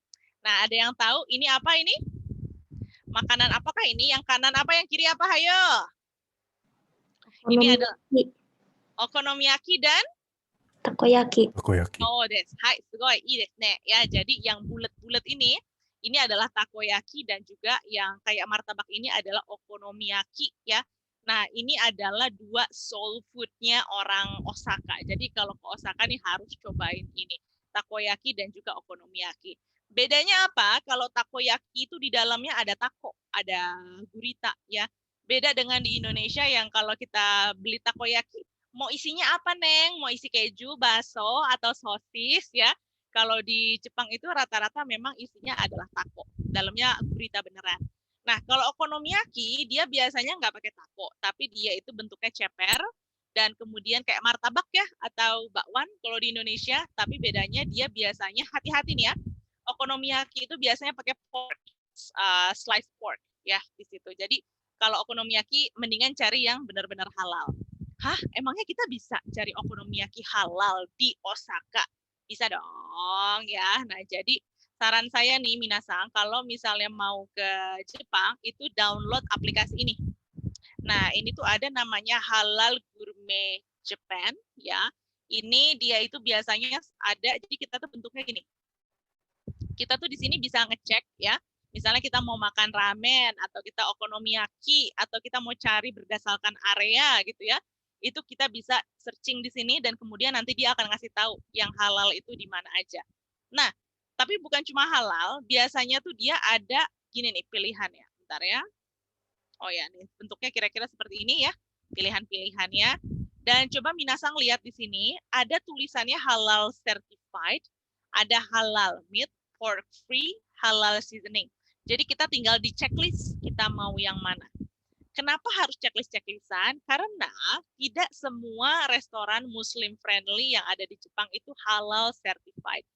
Nah, ada yang tahu ini apa ini? Makanan apakah ini? Yang kanan apa, yang kiri apa? Hayo. Ini adalah okonomiyaki dan
takoyaki.
Takoyaki.
Oh, desu. Hai, sugoi, ii desu ne. Ya, jadi yang bulat-bulat ini adalah takoyaki, dan juga yang kayak martabak ini adalah okonomiyaki ya. Nah, ini adalah dua soul food-nya orang Osaka. Jadi kalau ke Osaka nih harus cobain ini, takoyaki dan juga okonomiyaki. Bedanya apa? Kalau takoyaki itu di dalamnya ada tako, ada gurita ya. Beda dengan di Indonesia yang kalau kita beli takoyaki, mau isinya apa, Neng? Mau isi keju, bakso, atau sosis ya. Kalau di Jepang itu rata-rata memang isinya adalah tako. Dalamnya gurita beneran. Nah, kalau okonomiyaki, dia biasanya nggak pakai tako, tapi dia itu bentuknya ceper, dan kemudian kayak martabak ya, atau bakwan kalau di Indonesia, tapi bedanya dia biasanya, hati-hati nih ya, okonomiyaki itu biasanya pakai pork, sliced pork ya di situ. Jadi kalau okonomiyaki mendingan cari yang benar-benar halal. Hah, emangnya kita bisa cari okonomiyaki halal di Osaka? Bisa dong ya. Nah, jadi saran saya nih minasang, kalau misalnya mau ke Jepang, itu download aplikasi ini. Nah, ini tuh ada namanya Halal Gourmet Japan ya. Ini dia itu biasanya ada, jadi kita tuh bentuknya gini. Kita tuh di sini bisa ngecek ya. Misalnya kita mau makan ramen, atau kita okonomiyaki, atau kita mau cari berdasarkan area gitu ya. Itu kita bisa searching di sini, dan kemudian nanti dia akan ngasih tahu yang halal itu di mana aja. Nah, tapi bukan cuma halal, biasanya tuh dia ada gini nih pilihannya. Bentar ya. Oh ya, nih bentuknya kira-kira seperti ini ya, pilihan-pilihannya. Dan coba minasang lihat di sini, ada tulisannya halal certified, ada halal meat, pork free, halal seasoning. Jadi kita tinggal di checklist kita mau yang mana. Kenapa harus checklist-checklistan? Karena tidak semua restoran Muslim friendly yang ada di Jepang itu halal certified.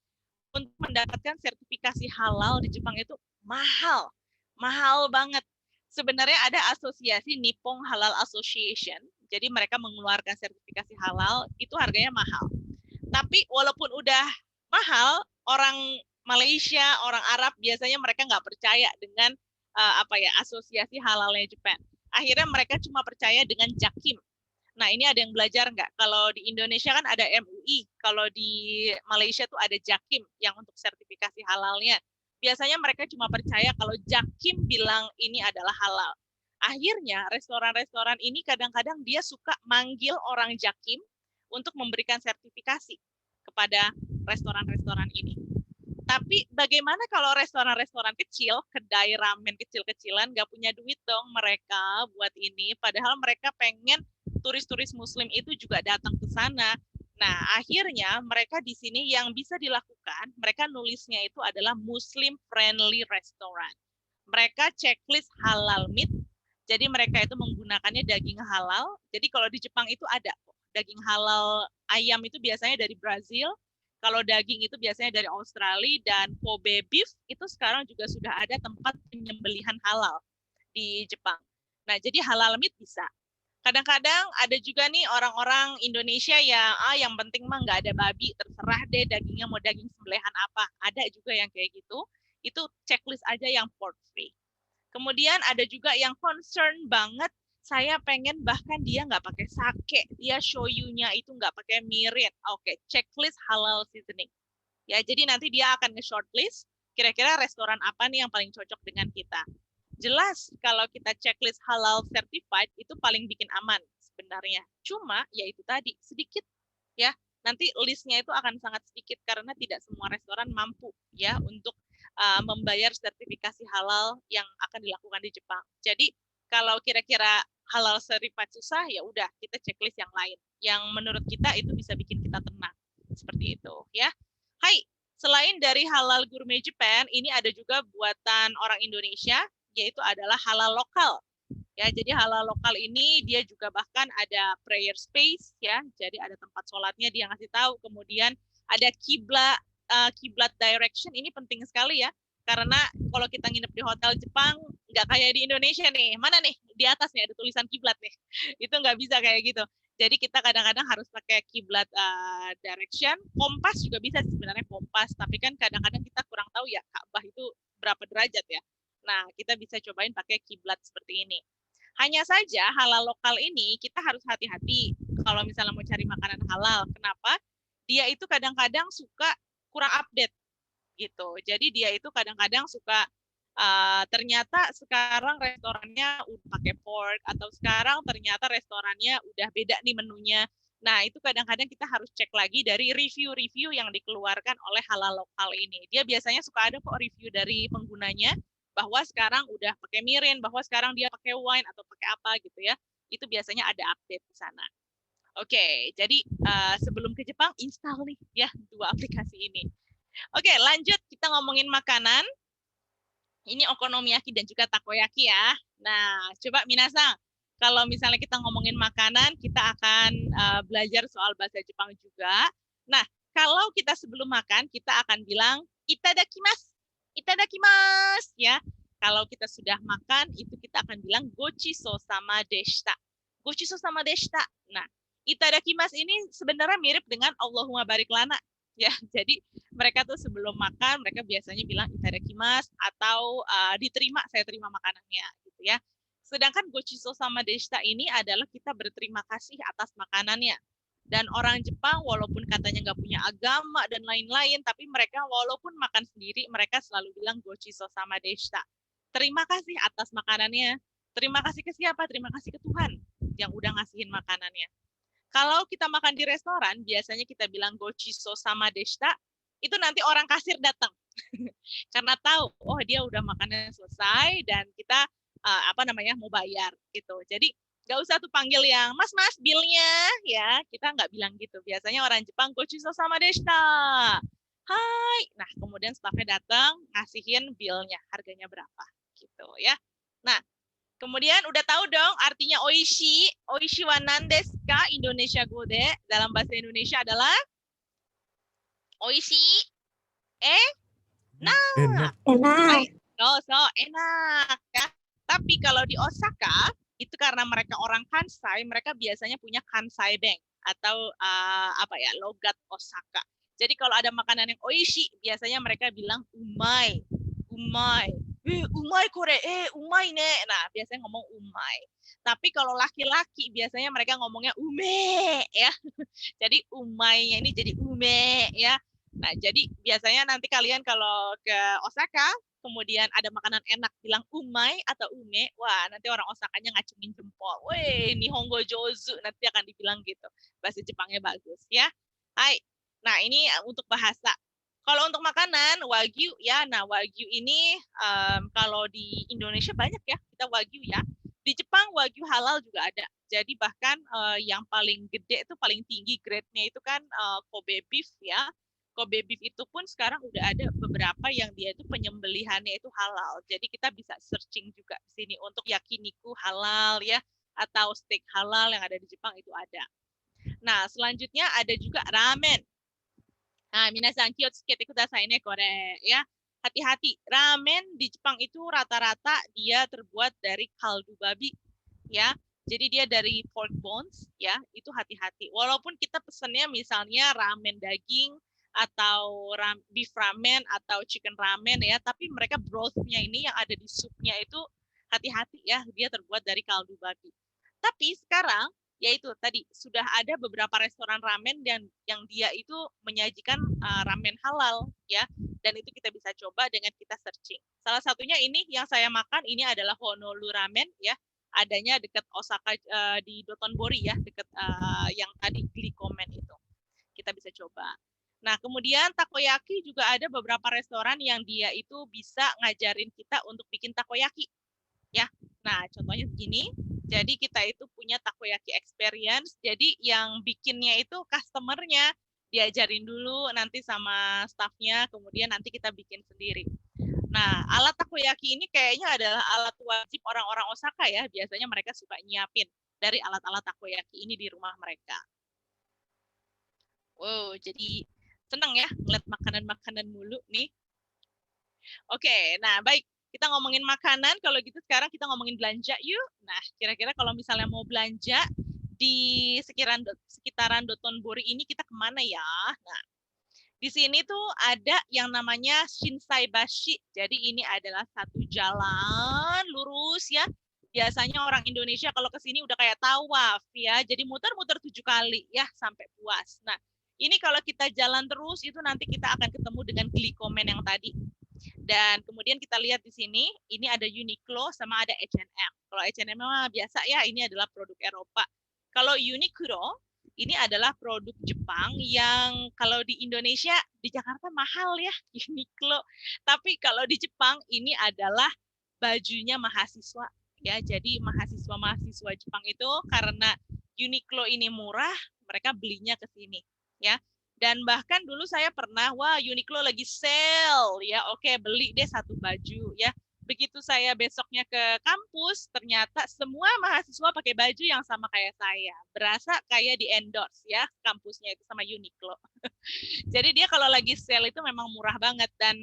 Untuk mendapatkan sertifikasi halal di Jepang itu mahal, mahal banget. Sebenarnya ada asosiasi Nippon Halal Association, jadi mereka mengeluarkan sertifikasi halal, itu harganya mahal. Tapi walaupun udah mahal, orang Malaysia, orang Arab biasanya mereka nggak percaya dengan asosiasi halalnya Jepang. Akhirnya mereka cuma percaya dengan JAKIM. Nah, ini ada yang belajar nggak? Kalau di Indonesia kan ada MUI, kalau di Malaysia tuh ada JAKIM yang untuk sertifikasi halalnya. Biasanya mereka cuma percaya kalau JAKIM bilang ini adalah halal. Akhirnya restoran-restoran ini kadang-kadang dia suka manggil orang JAKIM untuk memberikan sertifikasi kepada restoran-restoran ini. Tapi bagaimana kalau restoran-restoran kecil, kedai ramen kecil-kecilan, nggak punya duit dong mereka buat ini, padahal mereka pengen turis-turis Muslim itu juga datang ke sana. Nah, akhirnya mereka di sini yang bisa dilakukan, mereka nulisnya itu adalah Muslim Friendly Restaurant. Mereka checklist halal meat, jadi mereka itu menggunakannya daging halal. Jadi kalau di Jepang itu ada daging halal ayam itu biasanya dari Brazil, kalau daging itu biasanya dari Australia, dan Kobe beef itu sekarang juga sudah ada tempat penyembelihan halal di Jepang. Nah, jadi halal meat bisa. Kadang-kadang ada juga nih orang-orang Indonesia yang penting mah nggak ada babi, terserah deh dagingnya mau daging sembelihan apa. Ada juga yang kayak gitu. Itu checklist aja yang pork free. Kemudian ada juga yang concern banget, saya pengen bahkan dia nggak pakai sake, dia shoyu-nya itu nggak pakai mirin. Oke, checklist halal seasoning. Ya, jadi nanti dia akan nge-shortlist kira-kira restoran apa nih yang paling cocok dengan kita. Jelas kalau kita checklist halal certified itu paling bikin aman sebenarnya. Cuma ya itu tadi sedikit ya. Nanti listnya itu akan sangat sedikit karena tidak semua restoran mampu ya untuk membayar sertifikasi halal yang akan dilakukan di Jepang. Jadi kalau kira-kira halal certified susah, ya udah kita checklist yang lain yang menurut kita itu bisa bikin kita tenang. Seperti itu ya. Hai, selain dari halal gourmet Japan, ini ada juga buatan orang Indonesia, yaitu adalah halal lokal. Ya, jadi halal lokal ini dia juga bahkan ada prayer space ya. Jadi ada tempat sholatnya dia ngasih tahu, kemudian ada kiblat direction, ini penting sekali ya. Karena kalau kita nginep di hotel Jepang, nggak kayak di Indonesia nih. Mana nih? Di atas nih ada tulisan kiblat nih. Itu nggak bisa kayak gitu. Jadi kita kadang-kadang harus pakai kiblat direction. Kompas juga bisa sebenarnya kompas. Tapi kan kadang-kadang kita kurang tahu ya Ka'bah itu berapa derajat ya. Nah, kita bisa cobain pakai kiblat seperti ini. Hanya saja halal lokal ini kita harus hati-hati kalau misalnya mau cari makanan halal. Kenapa? Dia itu kadang-kadang suka kurang update gitu. Jadi dia itu kadang-kadang suka ternyata sekarang restorannya udah pakai pork, atau sekarang ternyata restorannya udah beda nih menunya. Nah, itu kadang-kadang kita harus cek lagi dari review-review yang dikeluarkan oleh halal lokal ini. Dia biasanya suka ada kok review dari penggunanya, bahwa sekarang udah pakai mirin, bahwa sekarang dia pakai wine atau pakai apa gitu ya. Itu biasanya ada update di sana. Oke, jadi sebelum ke Jepang install nih ya 2 aplikasi ini. Oke, lanjut kita ngomongin makanan. Ini okonomiyaki dan juga takoyaki ya. Nah, coba minasan, kalau misalnya kita ngomongin makanan, kita akan belajar soal bahasa Jepang juga. Nah, kalau kita sebelum makan, kita akan bilang itadakimasu. Itadakimasu ya. Kalau kita sudah makan, itu kita akan bilang gochiso sama deshita. Gochiso sama deshita. Nah, itadakimasu ini sebenarnya mirip dengan Allahumma barik lana. Ya, jadi mereka tuh sebelum makan mereka biasanya bilang itadakimasu atau diterima, saya terima makanannya gitu ya. Sedangkan gochiso sama deshita ini adalah kita berterima kasih atas makanannya. Dan orang Jepang walaupun katanya nggak punya agama dan lain-lain, tapi mereka walaupun makan sendiri mereka selalu bilang gochiso sama deshita. Terima kasih atas makanannya. Terima kasih ke siapa? Terima kasih ke Tuhan yang udah ngasihin makanannya. Kalau kita makan di restoran, biasanya kita bilang gochiso sama deshita, itu nanti orang kasir datang. Karena tahu, oh dia udah makannya selesai dan kita mau bayar gitu. Jadi nggak usah tuh panggil yang mas bilnya ya, kita nggak bilang gitu. Biasanya orang Jepang gochiso sama deshita. Hai. Nah, kemudian staffnya datang ngasihin bilnya, harganya berapa gitu ya. Nah, kemudian udah tahu dong artinya oishi. Oishi wa nan desu ka? Indonesia Gode dalam bahasa Indonesia adalah oishi.
Enak.
Enak.
Enak ya. Tapi kalau di Osaka itu karena mereka orang Kansai, mereka biasanya punya Kansai Bank atau logat Osaka. Jadi kalau ada makanan yang oishi, biasanya mereka bilang umai. Umai kore, umai ne. Nah, biasanya ngomong umai. Tapi kalau laki-laki biasanya mereka ngomongnya ume ya. Jadi umainya ini jadi ume ya. Nah, jadi biasanya nanti kalian kalau ke Osaka, kemudian ada makanan enak bilang umai atau ume, wah nanti orang Osakanya ngacungin jempol. Weh, nihongo jozu, nanti akan dibilang gitu. Bahasa Jepangnya bagus ya. Hai. Nah, ini untuk bahasa. Kalau untuk makanan, wagyu ya. Nah, wagyu ini kalau di Indonesia banyak ya, kita wagyu ya. Di Jepang wagyu halal juga ada. Jadi bahkan yang paling gede itu paling tinggi grade-nya itu kan Kobe beef ya. Kobe beef itu pun sekarang udah ada beberapa yang dia itu penyembelihannya itu halal. Jadi kita bisa searching juga di sini untuk yakiniku halal ya atau steak halal yang ada di Jepang itu ada. Nah, selanjutnya ada juga ramen. Nah, minasan kiyotsuke kudasai ne kore ya. Hati-hati, ramen di Jepang itu rata-rata dia terbuat dari kaldu babi ya. Jadi dia dari pork bones ya, itu hati-hati. Walaupun kita pesennya misalnya ramen daging atau beef ramen atau chicken ramen ya, tapi mereka broth-nya ini yang ada di supnya itu hati-hati ya, dia terbuat dari kaldu babi. Tapi sekarang yaitu tadi sudah ada beberapa restoran ramen dan yang dia itu menyajikan ramen halal ya, dan itu kita bisa coba dengan kita searching. Salah satunya ini yang saya makan ini adalah Honolulu Ramen ya, adanya dekat Osaka di Dotonbori ya, dekat yang tadi Glicomen itu. Kita bisa coba. Nah, kemudian takoyaki juga ada beberapa restoran yang dia itu bisa ngajarin kita untuk bikin takoyaki. Ya. Nah, contohnya begini. Jadi kita itu punya takoyaki experience. Jadi yang bikinnya itu customer-nya diajarin dulu nanti sama staff-nya, kemudian nanti kita bikin sendiri. Nah, alat takoyaki ini kayaknya adalah alat wajib orang-orang Osaka ya. Biasanya mereka suka nyiapin dari alat-alat takoyaki ini di rumah mereka. Wow, jadi senang ya ngeliat makanan-makanan mulu nih. Oke, nah baik. Kita ngomongin makanan, kalau gitu sekarang kita ngomongin belanja yuk. Nah, kira-kira kalau misalnya mau belanja di sekitaran Dotonbori ini kita kemana ya? Nah, di sini tuh ada yang namanya Shinsaibashi. Jadi ini adalah satu jalan lurus ya. Biasanya orang Indonesia kalau ke sini udah kayak tawaf ya. Jadi muter-muter 7 kali ya sampai puas. Nah, ini kalau kita jalan terus itu nanti kita akan ketemu dengan Glicomen yang tadi. Dan kemudian kita lihat di sini, ini ada Uniqlo sama ada H&M. Kalau H&M mah biasa ya, ini adalah produk Eropa. Kalau Uniqlo, ini adalah produk Jepang yang kalau di Indonesia, di Jakarta mahal ya, Uniqlo. Tapi kalau di Jepang, ini adalah bajunya mahasiswa ya. Jadi mahasiswa Jepang itu karena Uniqlo ini murah, mereka belinya ke sini ya. Dan bahkan dulu saya pernah, wah Uniqlo lagi sale ya, oke beli deh satu baju ya. Begitu saya besoknya ke kampus, ternyata semua mahasiswa pakai baju yang sama kayak saya. Berasa kayak di endorse ya kampusnya itu sama Uniqlo. Jadi dia kalau lagi sale itu memang murah banget, dan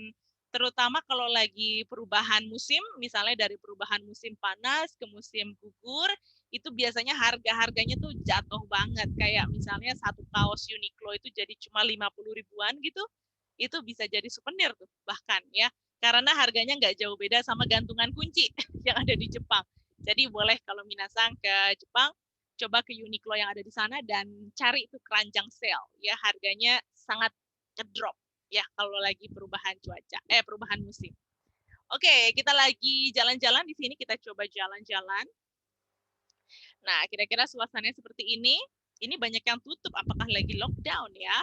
terutama kalau lagi perubahan musim, misalnya dari perubahan musim panas ke musim gugur, itu biasanya harga-harganya tuh jatuh banget. Kayak misalnya satu kaos Uniqlo itu jadi cuma 50 ribuan gitu, itu bisa jadi souvenir tuh bahkan ya. Karena harganya nggak jauh beda sama gantungan kunci yang ada di Jepang. Jadi boleh kalau minasang ke Jepang, coba ke Uniqlo yang ada di sana dan cari itu keranjang sale ya, harganya sangat ngedrop ya kalau lagi perubahan cuaca, perubahan musim. Oke, kita lagi jalan-jalan di sini, kita coba jalan-jalan. Nah, kira-kira suasananya seperti ini. Ini banyak yang tutup, apakah lagi lockdown ya?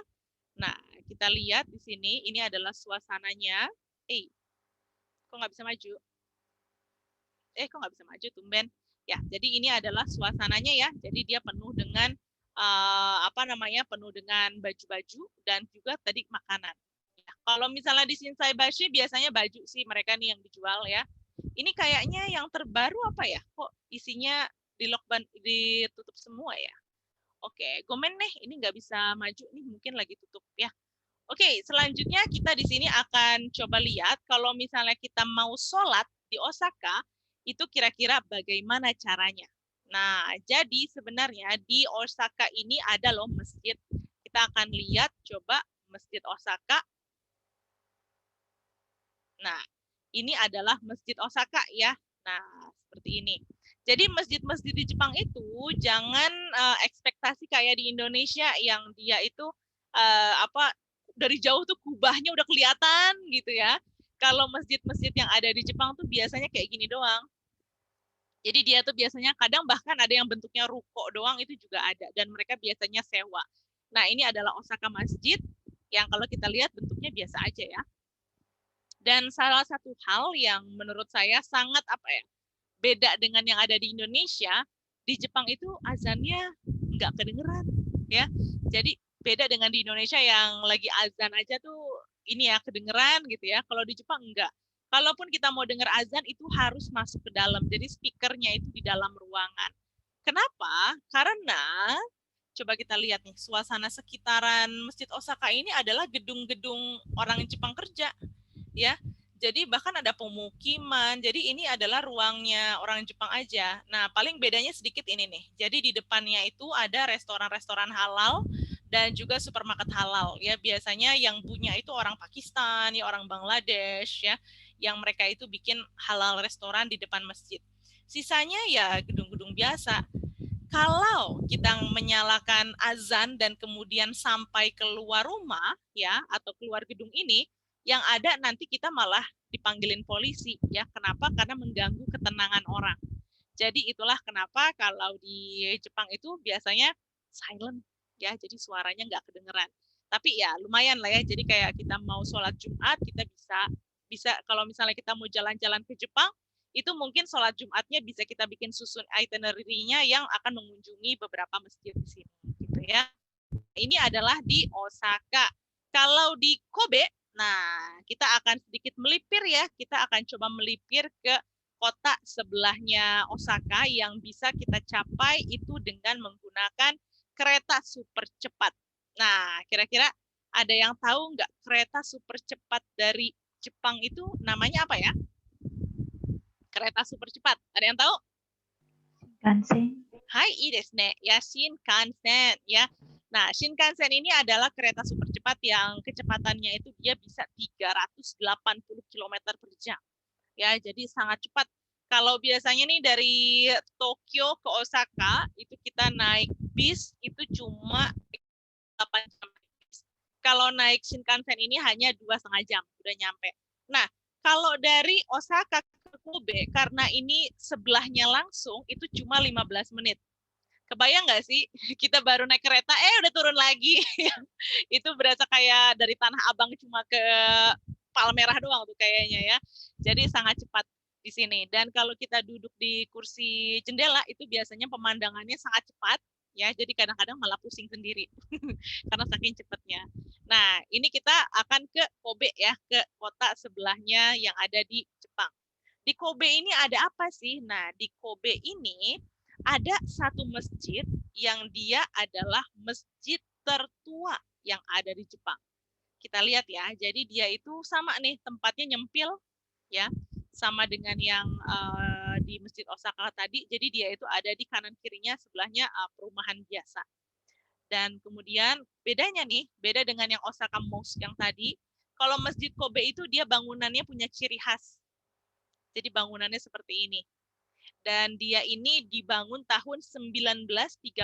Nah, kita lihat di sini, ini adalah suasananya. Kok nggak bisa maju? Kok nggak bisa maju, tumben. Ya, jadi ini adalah suasananya ya. Jadi dia penuh dengan penuh dengan baju-baju dan juga tadi makanan. Ya, kalau misalnya di Shinsaibashi biasanya baju sih mereka nih yang dijual ya. Ini kayaknya yang terbaru apa ya? Kok isinya ditutup semua ya? Oke, Gomen nih, ini nggak bisa maju nih, mungkin lagi tutup ya. Oke, selanjutnya kita di sini akan coba lihat kalau misalnya kita mau sholat di Osaka, itu kira-kira bagaimana caranya. Nah, jadi sebenarnya di Osaka ini ada loh masjid. Kita akan lihat coba Masjid Osaka. Nah, ini adalah Masjid Osaka ya. Nah, seperti ini. Jadi masjid-masjid di Jepang itu jangan ekspektasi kayak di Indonesia yang dia itu dari jauh tuh kubahnya udah kelihatan gitu ya. Kalau masjid-masjid yang ada di Jepang tuh biasanya kayak gini doang. Jadi dia tuh biasanya kadang bahkan ada yang bentuknya ruko doang, itu juga ada. Dan mereka biasanya sewa. Nah, ini adalah Osaka Masjid yang kalau kita lihat bentuknya biasa aja ya. Dan salah satu hal yang menurut saya sangat beda dengan yang ada di Indonesia, di Jepang itu azannya nggak kedengeran ya. Jadi beda dengan di Indonesia yang lagi azan aja tuh ini ya kedengeran gitu ya. Kalau di Jepang enggak. Kalaupun kita mau dengar azan itu harus masuk ke dalam. Jadi speakernya itu di dalam ruangan. Kenapa? Karena coba kita lihat nih, suasana sekitaran Masjid Osaka ini adalah gedung-gedung orang Jepang kerja ya. Jadi bahkan ada pemukiman. Jadi ini adalah ruangnya orang Jepang aja. Nah, paling bedanya sedikit ini nih. Jadi di depannya itu ada restoran-restoran halal dan juga supermarket halal ya. Biasanya yang punya itu orang Pakistan, ya orang Bangladesh ya, yang mereka itu bikin halal restoran di depan masjid. Sisanya ya gedung-gedung biasa. Kalau kita menyalakan azan dan kemudian sampai keluar rumah ya atau keluar gedung ini, yang ada nanti kita malah dipanggilin polisi ya. Kenapa? Karena mengganggu ketenangan orang. Jadi itulah kenapa kalau di Jepang itu biasanya silent ya, jadi suaranya nggak kedengeran. Tapi ya lumayan lah ya, jadi kayak kita mau sholat Jumat kita bisa kalau misalnya kita mau jalan-jalan ke Jepang, itu mungkin sholat Jumatnya bisa kita bikin susun itinerary-nya yang akan mengunjungi beberapa masjid di sini gitu ya. Ini adalah di Osaka. Kalau di Kobe, nah, kita akan sedikit melipir ya. Kita akan coba melipir ke kota sebelahnya Osaka yang bisa kita capai itu dengan menggunakan kereta super cepat. Nah, kira-kira ada yang tahu nggak kereta super cepat dari Jepang itu namanya apa ya? Kereta super cepat. Ada yang tahu?
Shinkansen.
Hai, desu ne. Ya, Shinkansen ya. Nah, Shinkansen ini adalah kereta super cepat yang kecepatannya itu dia bisa 380 km per jam. Ya, jadi sangat cepat. Kalau biasanya nih dari Tokyo ke Osaka, itu kita naik bis itu cuma 8 jam. Kalau naik Shinkansen ini hanya 2,5 jam, udah nyampe. Nah, kalau dari Osaka ke Kobe, karena ini sebelahnya langsung, itu cuma 15 menit. Kebayang nggak sih, kita baru naik kereta, udah turun lagi. Itu berasa kayak dari Tanah Abang cuma ke Palmerah doang tuh kayaknya ya. Jadi sangat cepat. Di di sini. Dan kalau kita duduk di kursi jendela itu biasanya pemandangannya sangat cepat ya, jadi kadang-kadang malah pusing sendiri karena saking cepatnya. Nah, ini kita akan ke Kobe ya, ke kota sebelahnya yang ada di Jepang. Di Kobe ini ada apa sih? Nah, di Kobe ini ada satu masjid yang dia adalah masjid tertua yang ada di Jepang. Kita lihat ya, jadi dia itu sama nih tempatnya nyempil ya, sama dengan yang di Masjid Osaka tadi. Jadi dia itu ada di kanan kirinya sebelahnya perumahan biasa. Dan kemudian bedanya nih, beda dengan yang Osaka Mosque yang tadi. Kalau Masjid Kobe itu dia bangunannya punya ciri khas. Jadi bangunannya seperti ini. Dan dia ini dibangun tahun 1935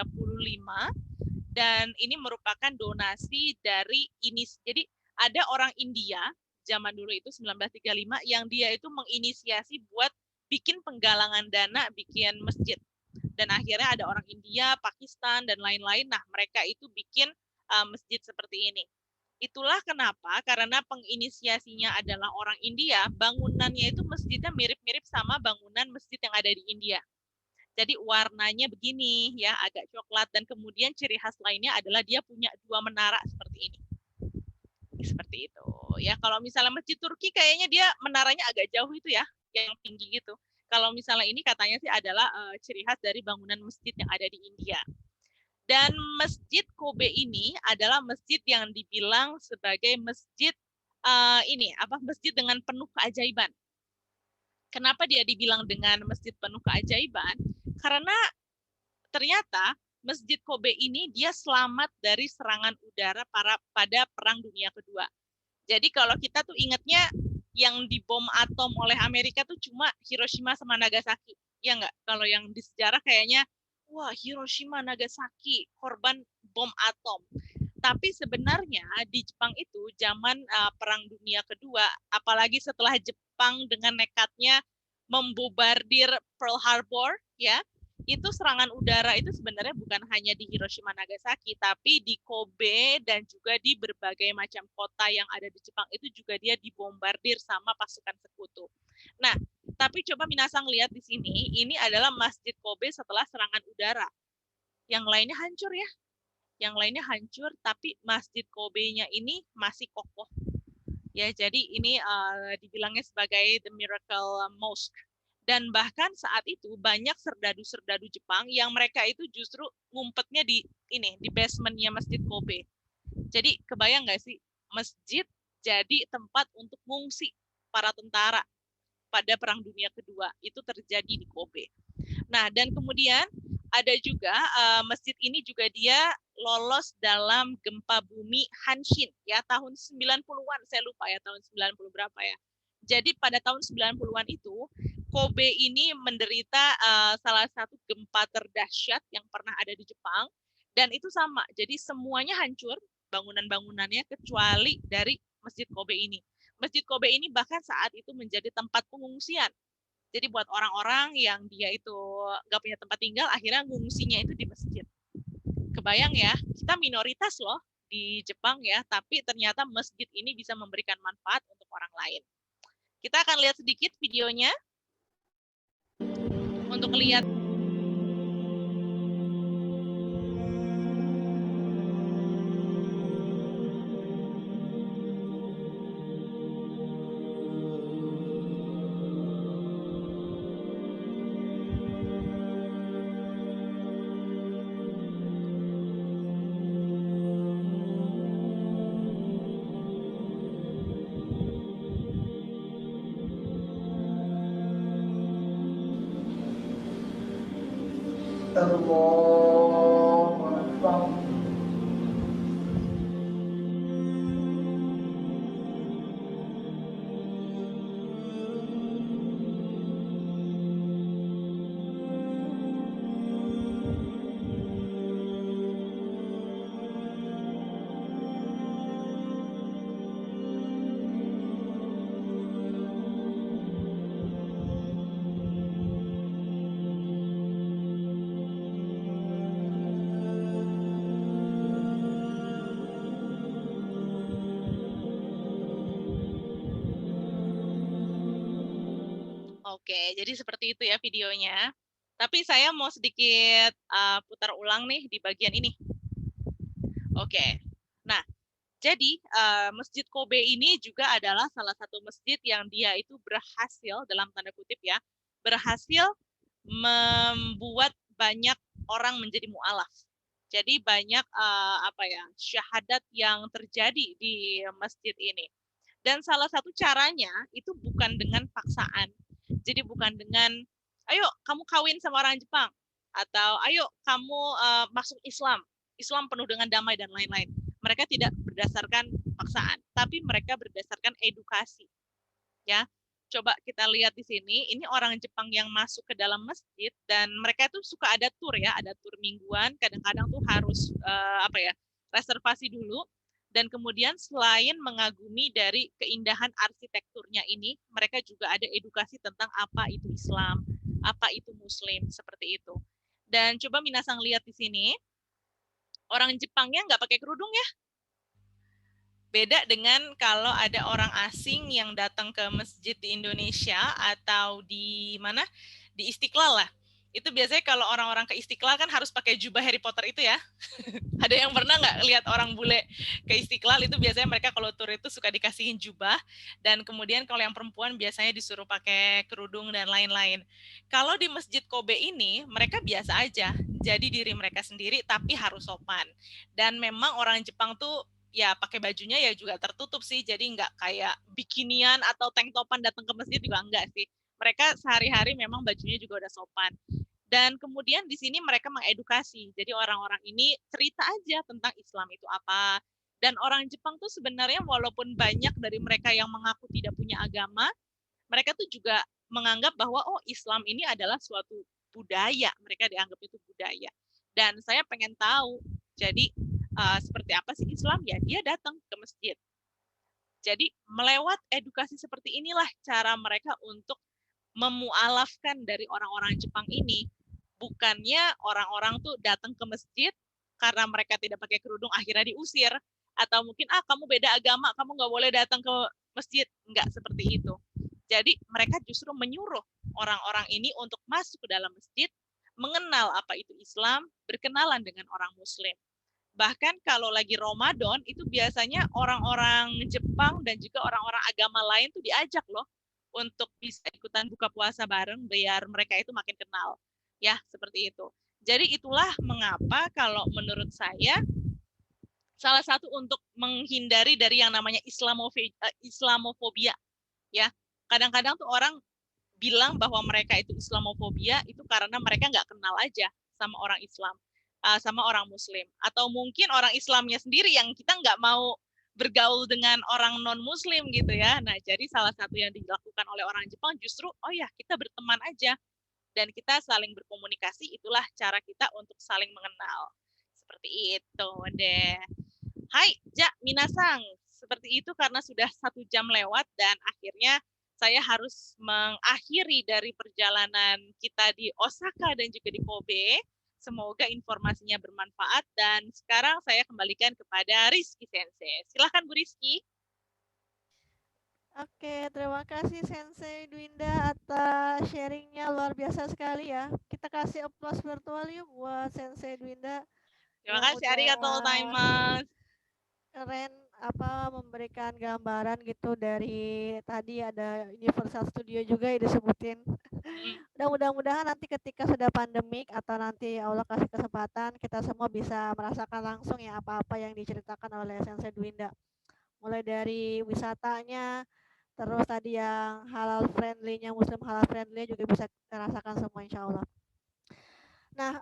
dan ini merupakan donasi dari ini. Jadi ada orang India zaman dulu itu 1935 yang dia itu menginisiasi buat bikin penggalangan dana bikin masjid. Dan akhirnya ada orang India, Pakistan dan lain-lain. Nah, mereka itu bikin masjid seperti ini. Itulah kenapa, karena penginisiasinya adalah orang India, bangunannya itu masjidnya mirip-mirip sama bangunan masjid yang ada di India. Jadi warnanya begini ya, agak coklat, dan kemudian ciri khas lainnya adalah dia punya 2 menara seperti ini. Seperti itu. Ya, kalau misalnya masjid Turki kayaknya dia menaranya agak jauh itu ya, yang tinggi gitu. Kalau misalnya ini katanya sih adalah ciri khas dari bangunan masjid yang ada di India. Dan Masjid Kobe ini adalah masjid yang dibilang sebagai masjid masjid dengan penuh keajaiban. Kenapa dia dibilang dengan masjid penuh keajaiban? Karena ternyata Masjid Kobe ini dia selamat dari serangan udara pada Perang Dunia Kedua. Jadi kalau kita tuh ingatnya yang dibom atom oleh Amerika tuh cuma Hiroshima sama Nagasaki. Ya nggak? Kalau yang di sejarah kayaknya wah, Hiroshima, Nagasaki, korban bom atom. Tapi sebenarnya di Jepang itu zaman Perang Dunia Kedua, apalagi setelah Jepang dengan nekatnya membombardir Pearl Harbor, ya, itu serangan udara itu sebenarnya bukan hanya di Hiroshima, Nagasaki, tapi di Kobe dan juga di berbagai macam kota yang ada di Jepang itu juga dia dibombardir sama pasukan sekutu. Nah, tapi coba Minasang lihat di sini, ini adalah Masjid Kobe setelah serangan udara. Yang lainnya hancur ya. Yang lainnya hancur, tapi Masjid Kobe-nya ini masih kokoh. Ya, jadi ini dibilangnya sebagai the miracle mosque. Dan bahkan saat itu banyak serdadu-serdadu Jepang yang mereka itu justru ngumpetnya di basement-nya Masjid Kobe. Jadi kebayang nggak sih, masjid jadi tempat untuk ngungsi para tentara pada Perang Dunia Kedua. Itu terjadi di Kobe. Nah, dan kemudian ada juga masjid ini juga dia lolos dalam gempa bumi Hanshin ya tahun 90-an, saya lupa ya tahun 90 berapa ya. Jadi pada tahun 90-an itu Kobe ini menderita salah satu gempa terdahsyat yang pernah ada di Jepang, dan itu sama. Jadi semuanya hancur bangunan-bangunannya kecuali dari Masjid Kobe ini. Masjid Kobe ini bahkan saat itu menjadi tempat pengungsian. Jadi buat orang-orang yang dia itu nggak punya tempat tinggal, akhirnya ngungsinya itu di masjid. Kebayang ya, kita minoritas loh di Jepang ya, tapi ternyata masjid ini bisa memberikan manfaat untuk orang lain. Kita akan lihat sedikit videonya untuk lihat. Oke, jadi seperti itu ya videonya. Tapi saya mau sedikit putar ulang nih di bagian ini. Oke. Nah, jadi Masjid Kobe ini juga adalah salah satu masjid yang dia itu berhasil dalam tanda kutip ya, berhasil membuat banyak orang menjadi mu'alaf. Jadi banyak syahadat yang terjadi di masjid ini. Dan salah satu caranya itu bukan dengan paksaan. Jadi bukan dengan ayo kamu kawin sama orang Jepang atau ayo kamu masuk Islam. Islam penuh dengan damai dan lain-lain. Mereka tidak berdasarkan paksaan, tapi mereka berdasarkan edukasi. Ya. Coba kita lihat di sini, ini orang Jepang yang masuk ke dalam masjid dan mereka tuh suka ada tour ya, ada tour mingguan, kadang-kadang tuh harus reservasi dulu. Dan kemudian selain mengagumi dari keindahan arsitekturnya ini, mereka juga ada edukasi tentang apa itu Islam, apa itu Muslim, seperti itu. Dan coba Minasang lihat di sini, orang Jepangnya nggak pakai kerudung ya. Beda dengan kalau ada orang asing yang datang ke masjid di Indonesia atau di mana, di Istiqlal lah. Itu biasanya kalau orang-orang ke Istiqlal kan harus pakai jubah Harry Potter itu ya. Ada yang pernah nggak lihat orang bule ke Istiqlal? Itu biasanya mereka kalau tur itu suka dikasihin jubah. Dan kemudian kalau yang perempuan biasanya disuruh pakai kerudung dan lain-lain. Kalau di Masjid Kobe ini, mereka biasa aja. Jadi diri mereka sendiri tapi harus sopan. Dan memang orang Jepang tuh ya pakai bajunya ya juga tertutup sih, jadi nggak kayak bikinian atau tank topan datang ke masjid juga enggak sih. Mereka sehari-hari memang bajunya juga udah sopan. Dan kemudian di sini mereka mengedukasi, jadi orang-orang ini cerita aja tentang Islam itu apa. Dan orang Jepang tuh sebenarnya walaupun banyak dari mereka yang mengaku tidak punya agama, mereka tuh juga menganggap bahwa oh Islam ini adalah suatu budaya, mereka dianggap itu budaya. Dan saya pengen tahu, jadi seperti apa sih Islam ya, dia datang ke masjid. Jadi melewat edukasi seperti inilah cara mereka untuk memualafkan dari orang-orang Jepang ini. Bukannya orang-orang tuh datang ke masjid karena mereka tidak pakai kerudung akhirnya diusir, atau mungkin kamu beda agama, kamu nggak boleh datang ke masjid. Nggak seperti itu. Jadi mereka justru menyuruh orang-orang ini untuk masuk ke dalam masjid, mengenal apa itu Islam, berkenalan dengan orang Muslim. Bahkan kalau lagi Ramadan, itu biasanya orang-orang Jepang dan juga orang-orang agama lain tuh diajak loh untuk bisa ikutan buka puasa bareng biar mereka itu makin kenal. Ya, seperti itu. Jadi itulah mengapa kalau menurut saya salah satu untuk menghindari dari yang namanya Islamofobia. Ya, kadang-kadang tuh orang bilang bahwa mereka itu Islamofobia itu karena mereka nggak kenal aja sama orang Islam. Sama orang Muslim, atau mungkin orang Islamnya sendiri yang kita nggak mau bergaul dengan orang non-Muslim gitu ya. Nah, jadi salah satu yang dilakukan oleh orang Jepang justru, oh ya kita berteman aja dan kita saling berkomunikasi, itulah cara kita untuk saling mengenal. Seperti itu deh. Hai, Ja, Minasang. Seperti itu karena sudah 1 jam lewat dan akhirnya saya harus mengakhiri dari perjalanan kita di Osaka dan juga di Kobe. Semoga informasinya bermanfaat dan sekarang saya kembalikan kepada Rizky Sensei. Silahkan Bu Rizky.
Oke, terima kasih Sensei Dwinda atas sharingnya, luar biasa sekali ya. Kita kasih applause virtual yuk buat Sensei Dwinda.
Terima kasih, arigatou gozaimasu.
Keren memberikan gambaran gitu dari tadi ada Universal Studio juga yang disebutin. Dan mudah-mudahan nanti ketika sudah pandemik atau nanti Allah kasih kesempatan kita semua bisa merasakan langsung ya apa-apa yang diceritakan oleh Sensei Dwinda. Mulai dari wisatanya, terus tadi yang halal friendly-nya, Muslim halal friendly juga bisa kita rasakan semua insya Allah. Nah,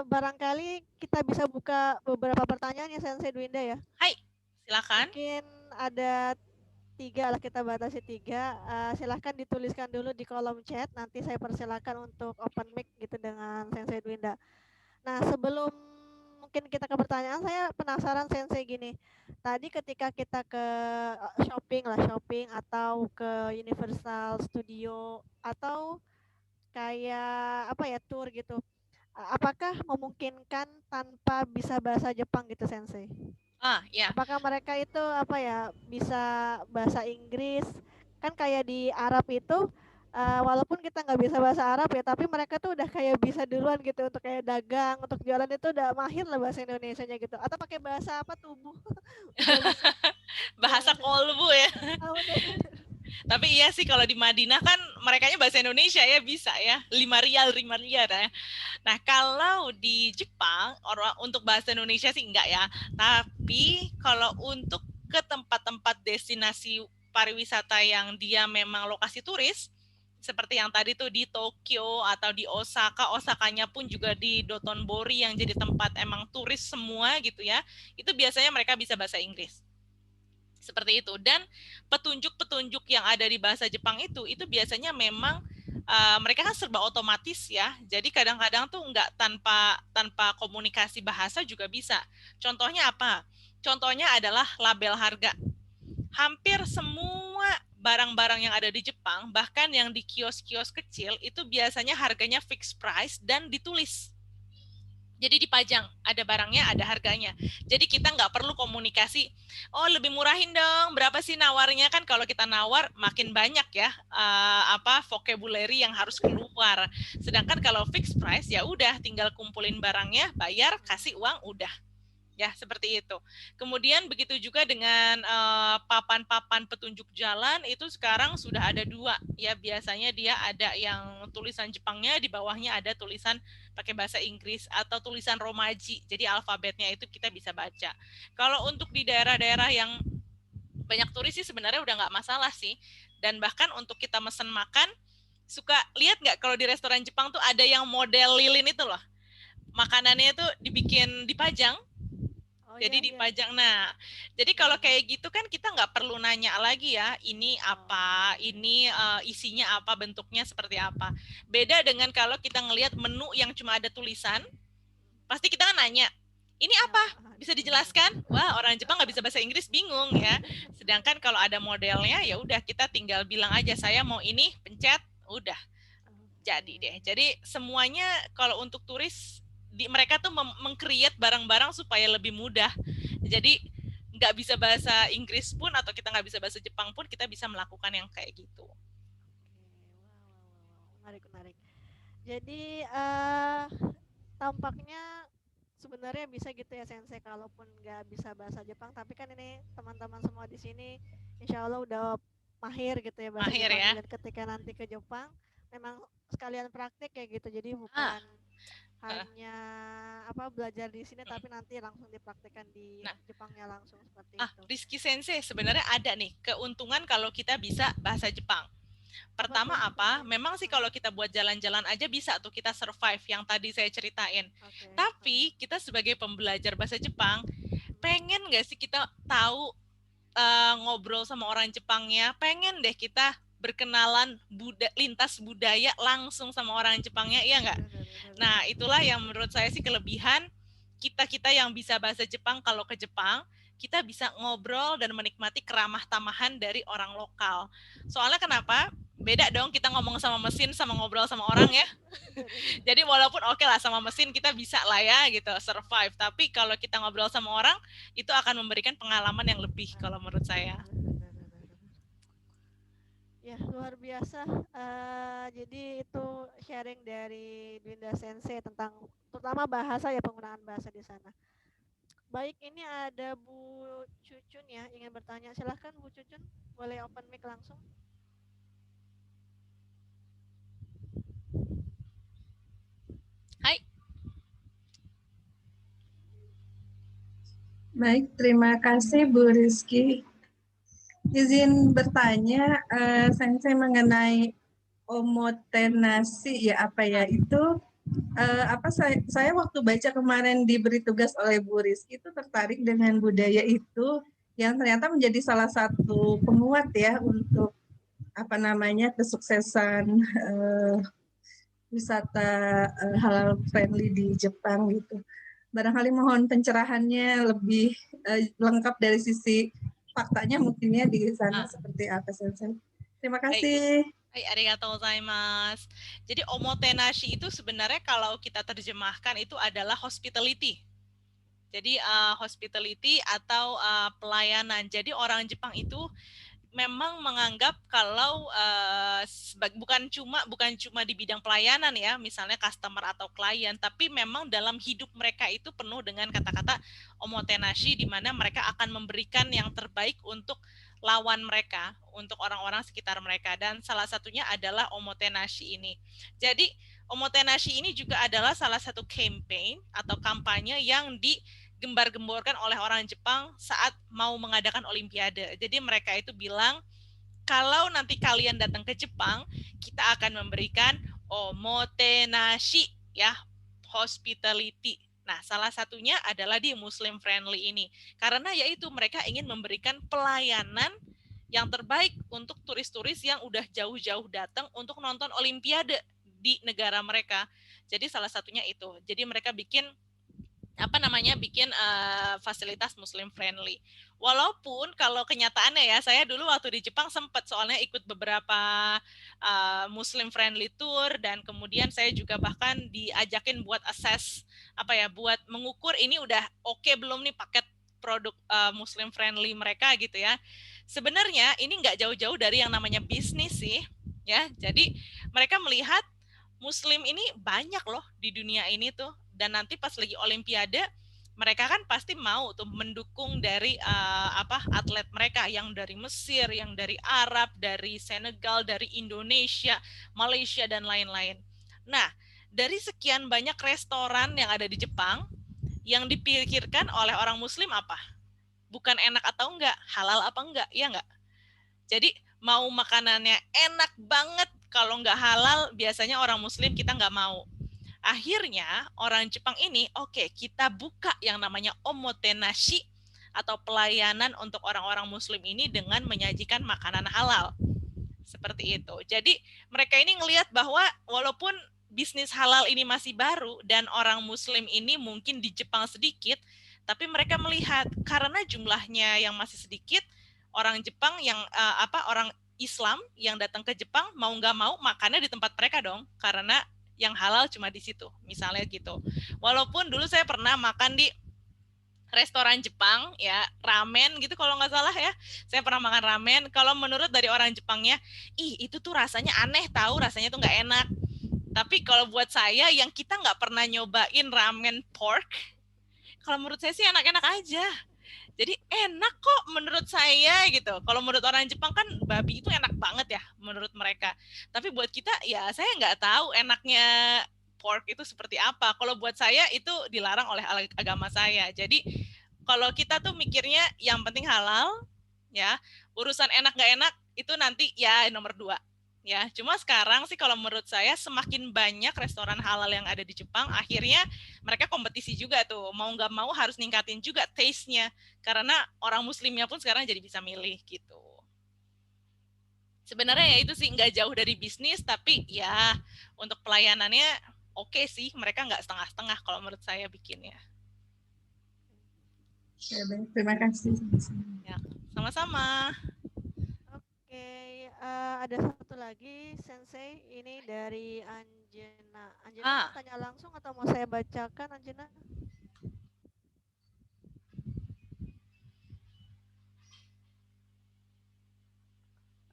barangkali kita bisa buka beberapa pertanyaan ya Sensei Dwinda ya.
Hai, silakan.
Mungkin ada 3 lah, kita batasi 3. Silahkan dituliskan dulu di kolom chat. Nanti saya persilakan untuk open mic gitu dengan Sensei Dwinda. Nah, sebelum mungkin kita ke pertanyaan, saya penasaran Sensei gini. Tadi ketika kita ke shopping atau ke Universal Studio atau kayak tour gitu. Apakah memungkinkan tanpa bisa bahasa Jepang gitu Sensei?
Ya.
Apakah mereka itu bisa bahasa Inggris? Kan kayak di Arab itu walaupun kita nggak bisa bahasa Arab ya, tapi mereka tuh udah kayak bisa duluan gitu untuk kayak dagang, untuk jualan itu udah mahir lah bahasa Indonesianya gitu. Atau pakai bahasa apa tubuh udah bisa
Bahasa
jualan.
kolbu ya.
Ah, bener.
Tapi iya sih kalau di Madinah kan merekanya bahasa Indonesia ya bisa ya. 5 rial ya. Nah, kalau di Jepang orang untuk bahasa Indonesia sih enggak ya. Tapi kalau untuk ke tempat-tempat destinasi pariwisata yang dia memang lokasi turis seperti yang tadi tuh di Tokyo atau di Osaka, Osakanya pun juga di Dotonbori yang jadi tempat emang turis semua gitu ya. Itu biasanya mereka bisa bahasa Inggris. Seperti itu. Dan petunjuk-petunjuk yang ada di bahasa Jepang itu biasanya memang mereka kan serba otomatis ya. Jadi kadang-kadang tuh nggak tanpa komunikasi bahasa juga bisa. Contohnya apa? Contohnya adalah label harga. Hampir semua barang-barang yang ada di Jepang, bahkan yang di kios-kios kecil, itu biasanya harganya fixed price dan ditulis. Jadi dipajang, ada barangnya, ada harganya. Jadi kita nggak perlu komunikasi, oh lebih murahin dong, berapa sih nawarnya, kan kalau kita nawar makin banyak ya vocabulary yang harus keluar. Sedangkan kalau fixed price ya udah tinggal kumpulin barangnya, bayar, kasih uang, udah. Ya, seperti itu. Kemudian begitu juga dengan papan-papan petunjuk jalan itu sekarang sudah ada 2. Ya, biasanya dia ada yang tulisan Jepangnya, di bawahnya ada tulisan pakai bahasa Inggris atau tulisan Romaji. Jadi alfabetnya itu kita bisa baca. Kalau untuk di daerah-daerah yang banyak turis sih sebenarnya udah nggak masalah sih. Dan bahkan untuk kita mesen makan, suka lihat nggak kalau di restoran Jepang tuh ada yang model lilin itu loh. Makanannya itu dibikin dipajang. Jadi dipajang. Nah, jadi kalau kayak gitu kan kita nggak perlu nanya lagi ya, ini apa, ini isinya apa, bentuknya seperti apa. Beda dengan kalau kita ngelihat menu yang cuma ada tulisan, pasti kita kan nanya, ini apa? Bisa dijelaskan? Wah, orang Jepang nggak bisa bahasa Inggris, bingung ya. Sedangkan kalau ada modelnya, ya udah kita tinggal bilang aja, saya mau ini, pencet, udah. Jadi deh. Jadi semuanya kalau untuk turis, mereka tuh meng-create barang-barang supaya lebih mudah. Jadi nggak bisa bahasa Inggris pun atau kita nggak bisa bahasa Jepang pun kita bisa melakukan yang kayak gitu.
Menarik. Jadi tampaknya sebenarnya bisa gitu ya Sensei, kalaupun nggak bisa bahasa Jepang, tapi kan ini teman-teman semua di sini insya Allah udah mahir gitu ya bahasa Jepang ya. Dan ketika nanti ke Jepang memang sekalian praktik kayak gitu, jadi bukan hanya belajar di sini tapi nanti langsung dipraktikkan di Jepangnya langsung seperti itu.
Rizky Sensei, sebenarnya ada nih keuntungan kalau kita bisa bahasa Jepang. Pertama apa? Memang sih kalau kita buat jalan-jalan aja bisa tuh kita survive yang tadi saya ceritain. Tapi kita sebagai pembelajar bahasa Jepang, pengen nggak sih kita tahu ngobrol sama orang Jepangnya? Pengen deh kita berkenalan lintas budaya langsung sama orang Jepangnya, iya nggak? Nah, itulah yang menurut saya sih kelebihan kita yang bisa bahasa Jepang. Kalau ke Jepang, kita bisa ngobrol dan menikmati keramah tamahan dari orang lokal. Soalnya kenapa? Beda dong kita ngomong sama mesin sama ngobrol sama orang ya. Jadi walaupun oke lah sama mesin kita bisa lah ya gitu survive. Tapi kalau kita ngobrol sama orang, itu akan memberikan pengalaman yang lebih kalau menurut saya.
Ya, luar biasa. Jadi itu sharing dari Dwinda Sensei tentang terutama bahasa ya, penggunaan bahasa di sana. Baik, ini ada Bu Cucun ya, ingin bertanya. Silahkan Bu Cucun, boleh open mic langsung.
Hai.
Baik, terima kasih Bu Rizky. Izin bertanya, Sensei mengenai omotenasi ya itu saya waktu baca kemarin diberi tugas oleh Bu Rizky itu tertarik dengan budaya itu yang ternyata menjadi salah satu penguat ya untuk kesuksesan wisata halal friendly di Jepang gitu. Barangkali mohon pencerahannya lebih lengkap dari sisi faktanya mungkinnya di sana seperti apa Sensei. Terima kasih.
Arigatou gozaimasu. Jadi omotenashi itu sebenarnya kalau kita terjemahkan itu adalah hospitality. Jadi hospitality atau pelayanan. Jadi orang Jepang itu memang menganggap kalau bukan cuma di bidang pelayanan ya, misalnya customer atau klien, tapi memang dalam hidup mereka itu penuh dengan kata-kata omotenashi, di mana mereka akan memberikan yang terbaik untuk lawan mereka, untuk orang-orang sekitar mereka, dan salah satunya adalah omotenashi ini. Jadi omotenashi ini juga adalah salah satu campaign atau kampanye yang digembar-gemborkan oleh orang Jepang saat mau mengadakan Olimpiade. Jadi mereka itu bilang, kalau nanti kalian datang ke Jepang, kita akan memberikan omotenashi, ya, hospitality. Nah, salah satunya adalah di Muslim friendly ini. Karena yaitu mereka ingin memberikan pelayanan yang terbaik untuk turis-turis yang udah jauh-jauh datang untuk nonton Olimpiade di negara mereka. Jadi salah satunya itu. Jadi mereka bikin fasilitas Muslim friendly. Walaupun kalau kenyataannya ya, saya dulu waktu di Jepang sempat soalnya ikut beberapa Muslim friendly tour, dan kemudian saya juga bahkan diajakin buat assess buat mengukur ini udah oke belum nih paket produk Muslim friendly mereka gitu ya. Sebenarnya ini nggak jauh-jauh dari yang namanya bisnis sih, ya. Jadi mereka melihat Muslim ini banyak loh di dunia ini tuh. Dan nanti pas lagi Olimpiade, mereka kan pasti mau tuh mendukung dari atlet mereka yang dari Mesir, yang dari Arab, dari Senegal, dari Indonesia, Malaysia, dan lain-lain. Nah, dari sekian banyak restoran yang ada di Jepang, yang dipikirkan oleh orang Muslim apa? Bukan enak atau enggak, halal apa enggak, ya enggak? Jadi mau makanannya enak banget, kalau enggak halal, biasanya orang Muslim kita enggak mau. Akhirnya orang Jepang ini, oke, kita buka yang namanya omotenashi atau pelayanan untuk orang-orang Muslim ini dengan menyajikan makanan halal. Seperti itu. Jadi mereka ini ngelihat bahwa walaupun bisnis halal ini masih baru dan orang Muslim ini mungkin di Jepang sedikit, tapi mereka melihat karena jumlahnya yang masih sedikit, orang Jepang yang orang Islam yang datang ke Jepang mau nggak mau makannya di tempat mereka dong, karena yang halal cuma di situ, misalnya gitu. Walaupun dulu saya pernah makan di restoran Jepang, ya, ramen gitu kalau nggak salah ya. Saya pernah makan ramen, kalau menurut dari orang Jepangnya, itu tuh rasanya aneh tahu, rasanya tuh nggak enak. Tapi kalau buat saya yang kita nggak pernah nyobain ramen pork, kalau menurut saya sih enak-enak aja. Jadi enak kok menurut saya gitu. Kalau menurut orang Jepang kan babi itu enak banget ya menurut mereka. Tapi buat kita ya saya nggak tahu enaknya pork itu seperti apa. Kalau buat saya itu dilarang oleh agama saya. Jadi kalau kita tuh mikirnya yang penting halal, ya, urusan enak nggak enak itu nanti ya nomor 2. Ya, cuma sekarang sih kalau menurut saya semakin banyak restoran halal yang ada di Jepang, akhirnya mereka kompetisi juga tuh, mau nggak mau harus ningkatin juga taste-nya, karena orang Muslimnya pun sekarang jadi bisa milih gitu. Sebenarnya ya itu sih nggak jauh dari bisnis, tapi ya untuk pelayanannya oke sih, mereka nggak setengah-setengah kalau menurut saya bikinnya.
Ya, baik. Terima kasih.
Ya, sama-sama.
Oke, ada satu lagi Sensei, ini dari Anjena. Anjena tanya langsung atau mau saya bacakan, Anjena?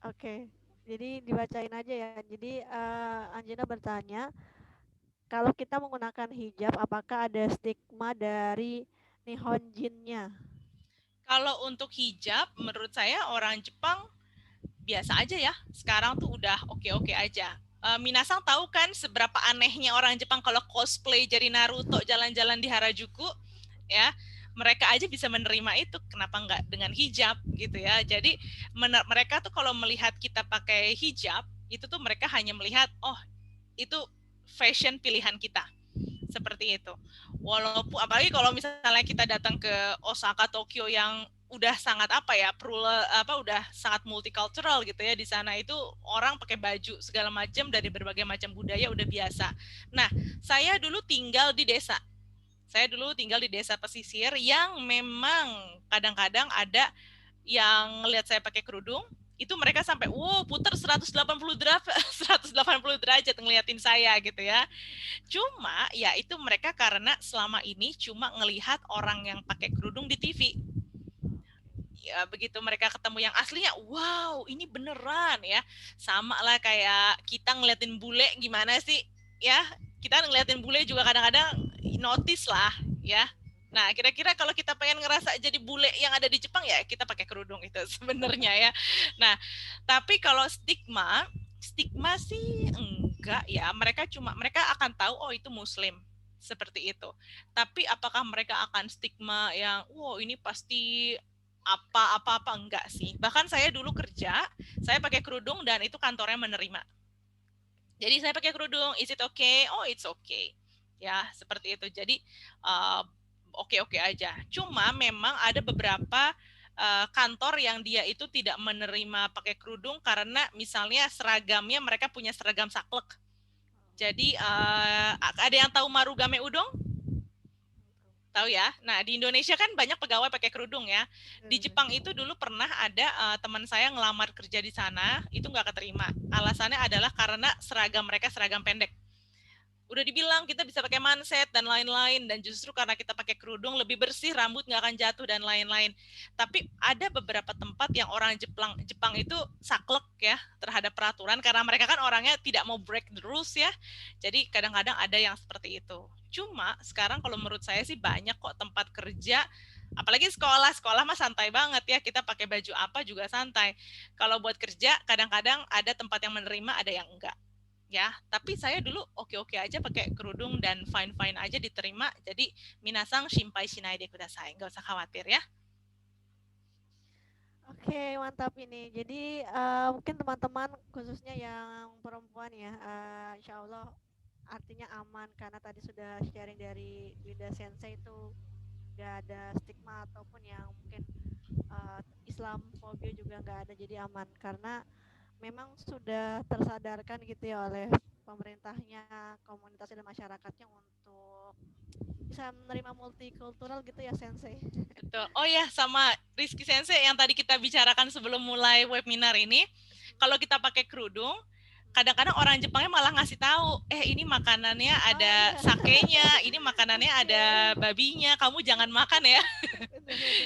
Oke, jadi dibacain aja ya. Jadi Anjena bertanya, kalau kita menggunakan hijab, apakah ada stigma dari Nihonjin-nya?
Kalau untuk hijab, menurut saya orang Jepang biasa aja ya. Sekarang tuh udah oke-oke aja. Minasang tahu kan seberapa anehnya orang Jepang kalau cosplay jadi Naruto jalan-jalan di Harajuku, ya. Mereka aja bisa menerima itu, kenapa nggak dengan hijab gitu ya. Jadi mereka tuh kalau melihat kita pakai hijab, itu tuh mereka hanya melihat, oh itu fashion pilihan kita. Seperti itu. Walaupun apalagi kalau misalnya kita datang ke Osaka, Tokyo yang udah sangat udah sangat multicultural gitu ya, di sana itu orang pakai baju segala macam dari berbagai macam budaya udah biasa. Nah, saya dulu tinggal di desa. Saya dulu tinggal di desa pesisir yang memang kadang-kadang ada yang ngelihat saya pakai kerudung, itu mereka sampai puter 180 derajat ngeliatin saya gitu ya. Cuma ya itu mereka karena selama ini cuma ngelihat orang yang pakai kerudung di TV. begitu mereka ketemu yang aslinya, wow ini beneran ya, sama lah kayak kita ngeliatin bule gimana sih ya, kita ngeliatin bule juga kadang-kadang notice lah ya. Nah kira-kira kalau kita pengen ngerasa jadi bule yang ada di Jepang ya kita pakai kerudung itu sebenarnya ya. Nah tapi kalau stigma sih enggak ya, mereka akan tahu oh itu muslim seperti itu. Tapi apakah mereka akan stigma yang wow ini pasti apa enggak sih. Bahkan saya dulu kerja, saya pakai kerudung dan itu kantornya menerima. Jadi saya pakai kerudung, is it okay? Oh, it's okay. Ya, seperti itu. Jadi oke-oke aja. Cuma memang ada beberapa kantor yang dia itu tidak menerima pakai kerudung karena misalnya seragamnya mereka punya seragam saklek. Jadi ada yang tahu Marugame Udon? Tahu ya? Nah, di Indonesia kan banyak pegawai pakai kerudung ya. Di Jepang itu dulu pernah ada teman saya ngelamar kerja di sana, itu nggak keterima. Alasannya adalah karena seragam mereka seragam pendek. Udah dibilang kita bisa pakai manset dan lain-lain, dan justru karena kita pakai kerudung lebih bersih, rambut nggak akan jatuh dan lain-lain. Tapi ada beberapa tempat yang orang Jepang itu saklek ya terhadap peraturan karena mereka kan orangnya tidak mau break the rules ya. Jadi kadang-kadang ada yang seperti itu. Cuma sekarang kalau menurut saya sih banyak kok tempat kerja, apalagi sekolah mah santai banget ya, kita pakai baju apa juga santai. Kalau buat kerja kadang-kadang ada tempat yang menerima, ada yang enggak. Ya, tapi saya dulu oke-oke aja pakai kerudung dan fine-fine aja diterima. Jadi minasang shinpai shinai de kudasai, nggak usah khawatir ya.
Oke, mantap ini. Jadi mungkin teman-teman khususnya yang perempuan ya, insya Allah artinya aman karena tadi sudah sharing dari Winda Sensei itu nggak ada stigma ataupun yang mungkin Islamofobia juga nggak ada, jadi aman karena memang sudah tersadarkan gitu ya oleh pemerintahnya, komunitas dan masyarakatnya untuk bisa menerima multikultural gitu ya Sensei.
Betul. Oh ya, sama Rizky Sensei yang tadi kita bicarakan sebelum mulai webinar ini, kalau kita pakai kerudung, kadang-kadang orang Jepangnya malah ngasih tahu, ini makanannya ada sakenya, ini makanannya ada babinya, kamu jangan makan ya.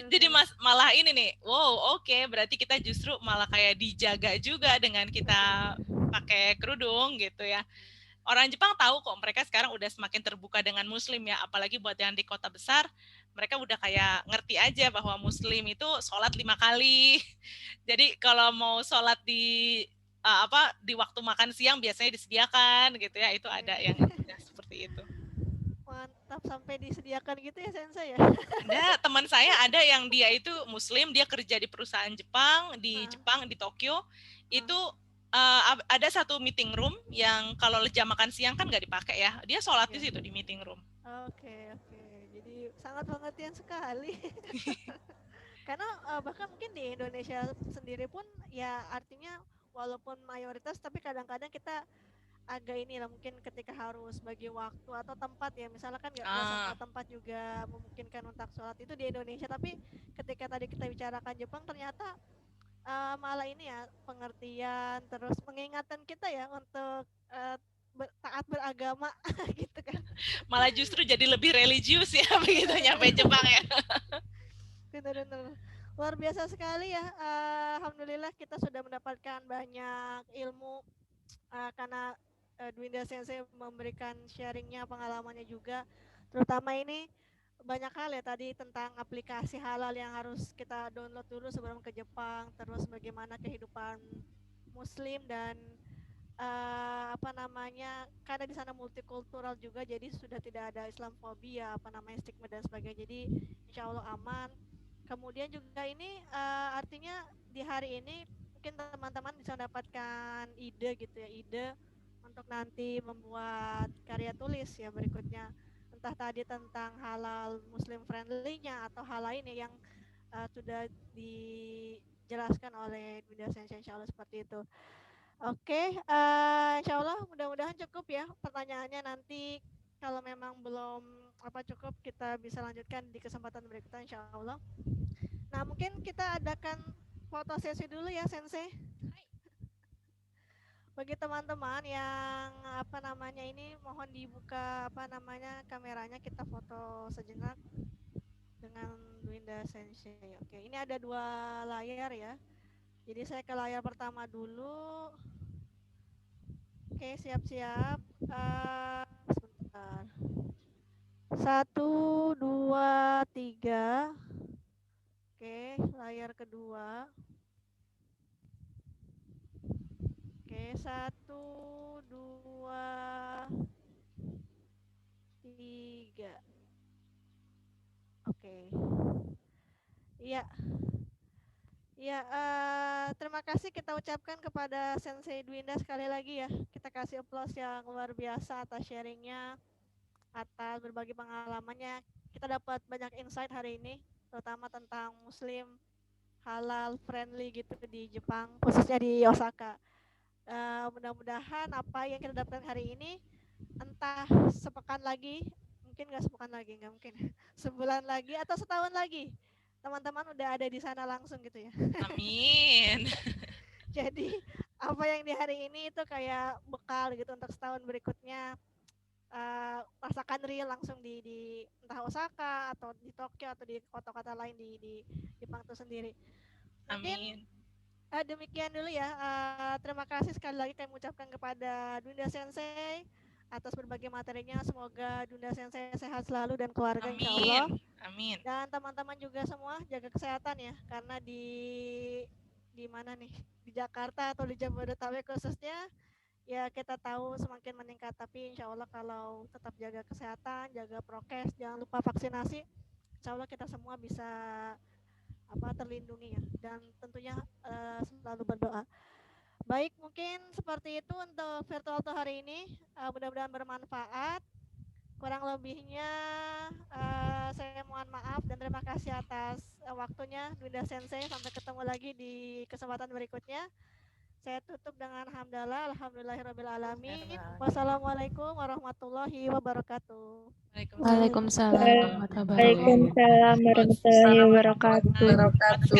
Jadi malah ini nih, wow oke, berarti kita justru malah kayak dijaga juga dengan kita pakai kerudung gitu ya. Orang Jepang tahu kok, mereka sekarang udah semakin terbuka dengan muslim ya, apalagi buat yang di kota besar, mereka udah kayak ngerti aja bahwa muslim itu sholat 5 kali. Jadi kalau mau sholat di di waktu makan siang biasanya disediakan gitu ya, itu ada yang seperti itu.
Mantap, sampai disediakan gitu ya Sensei ya.
Nah, teman saya ada yang dia itu muslim, dia kerja di perusahaan Jepang di Tokyo. Itu ada satu meeting room yang kalau jam makan siang kan nggak dipakai ya, dia sholat di situ di meeting room.
Oke, jadi sangat pengertian sekali. Karena bahkan mungkin di Indonesia sendiri pun ya artinya walaupun mayoritas tapi kadang-kadang kita agak ini lah, mungkin ketika harus bagi waktu atau tempat ya, misalnya kan nggak semua tempat juga memungkinkan untuk sholat itu di Indonesia, tapi ketika tadi kita bicarakan Jepang ternyata malah ini ya pengertian, terus mengingatkan kita ya untuk taat beragama gitu kan.
Malah justru jadi lebih religius ya begitu nyampe Jepang ya.
Benar-benar luar biasa sekali ya. Alhamdulillah kita sudah mendapatkan banyak ilmu karena Dwinda Sensei memberikan sharingnya, pengalamannya juga, terutama ini banyak hal ya tadi tentang aplikasi halal yang harus kita download dulu sebelum ke Jepang, terus bagaimana kehidupan muslim dan karena di sana multikultural juga, jadi sudah tidak ada Islamofobia, stigma dan sebagainya, jadi insya Allah aman. Kemudian juga ini artinya di hari ini mungkin teman-teman bisa mendapatkan ide gitu ya, ide untuk nanti membuat karya tulis ya berikutnya, entah tadi tentang halal muslim friendly-nya atau hal lainnya yang sudah dijelaskan oleh Winda Sensei, insya Allah seperti itu. Oke, insya Allah mudah-mudahan cukup ya pertanyaannya. Nanti kalau memang belum cukup, kita bisa lanjutkan di kesempatan berikutnya insya Allah. Nah mungkin kita adakan foto sesi dulu ya Sensei. Bagi teman-teman yang ini mohon dibuka kameranya, kita foto sejenak dengan Dwinda Sensei. Oke, ini ada 2 layar ya. Jadi saya ke layar pertama dulu. Oke, siap-siap. Sebentar. 1, 2, 3. Oke, layar kedua. Oke, 1, 2, 3. Oke. Iya. Ya, terima kasih kita ucapkan kepada Sensei Dwinda sekali lagi ya. Kita kasih applause yang luar biasa atas sharingnya, atas berbagi pengalamannya. Kita dapat banyak insight hari ini, terutama tentang Muslim halal friendly gitu di Jepang, khususnya di Osaka. Mudah-mudahan apa yang kita dapatkan hari ini, entah sepekan lagi, mungkin nggak sepekan lagi, nggak mungkin, sebulan lagi atau setahun lagi, teman-teman udah ada di sana langsung gitu ya.
Amin.
Jadi apa yang di hari ini itu kayak bekal gitu untuk setahun berikutnya, rasakan real langsung di entah Osaka atau di Tokyo atau di kota-kota lain di Jepang itu sendiri. Mungkin demikian dulu ya. Terima kasih sekali lagi kami ucapkan kepada Dwinda Sensei atas berbagai materinya. Semoga Dwinda Sensei sehat selalu dan keluarga, insya Allah.
Amin.
Dan teman-teman juga semua jaga kesehatan ya, karena di mana nih, di Jakarta atau di Jabodetabek khususnya ya, kita tahu semakin meningkat, tapi insya Allah kalau tetap jaga kesehatan, jaga prokes, jangan lupa vaksinasi, insya Allah kita semua bisa terlindungi ya, dan tentunya selalu berdoa. Baik, mungkin seperti itu untuk virtual talk hari ini. Mudah-mudahan bermanfaat. Kurang lebihnya saya mohon maaf dan terima kasih atas waktunya Dwinda Sensei. Sampai ketemu lagi di kesempatan berikutnya. Saya tutup dengan hamdalah, alhamdulillahirrabbilalamin. Wassalamualaikum warahmatullahi wabarakatuh.
Waalaikumsalam warahmatullahi wabarakatuh.
Waalaikumsalam warahmatullahi wabarakatuh.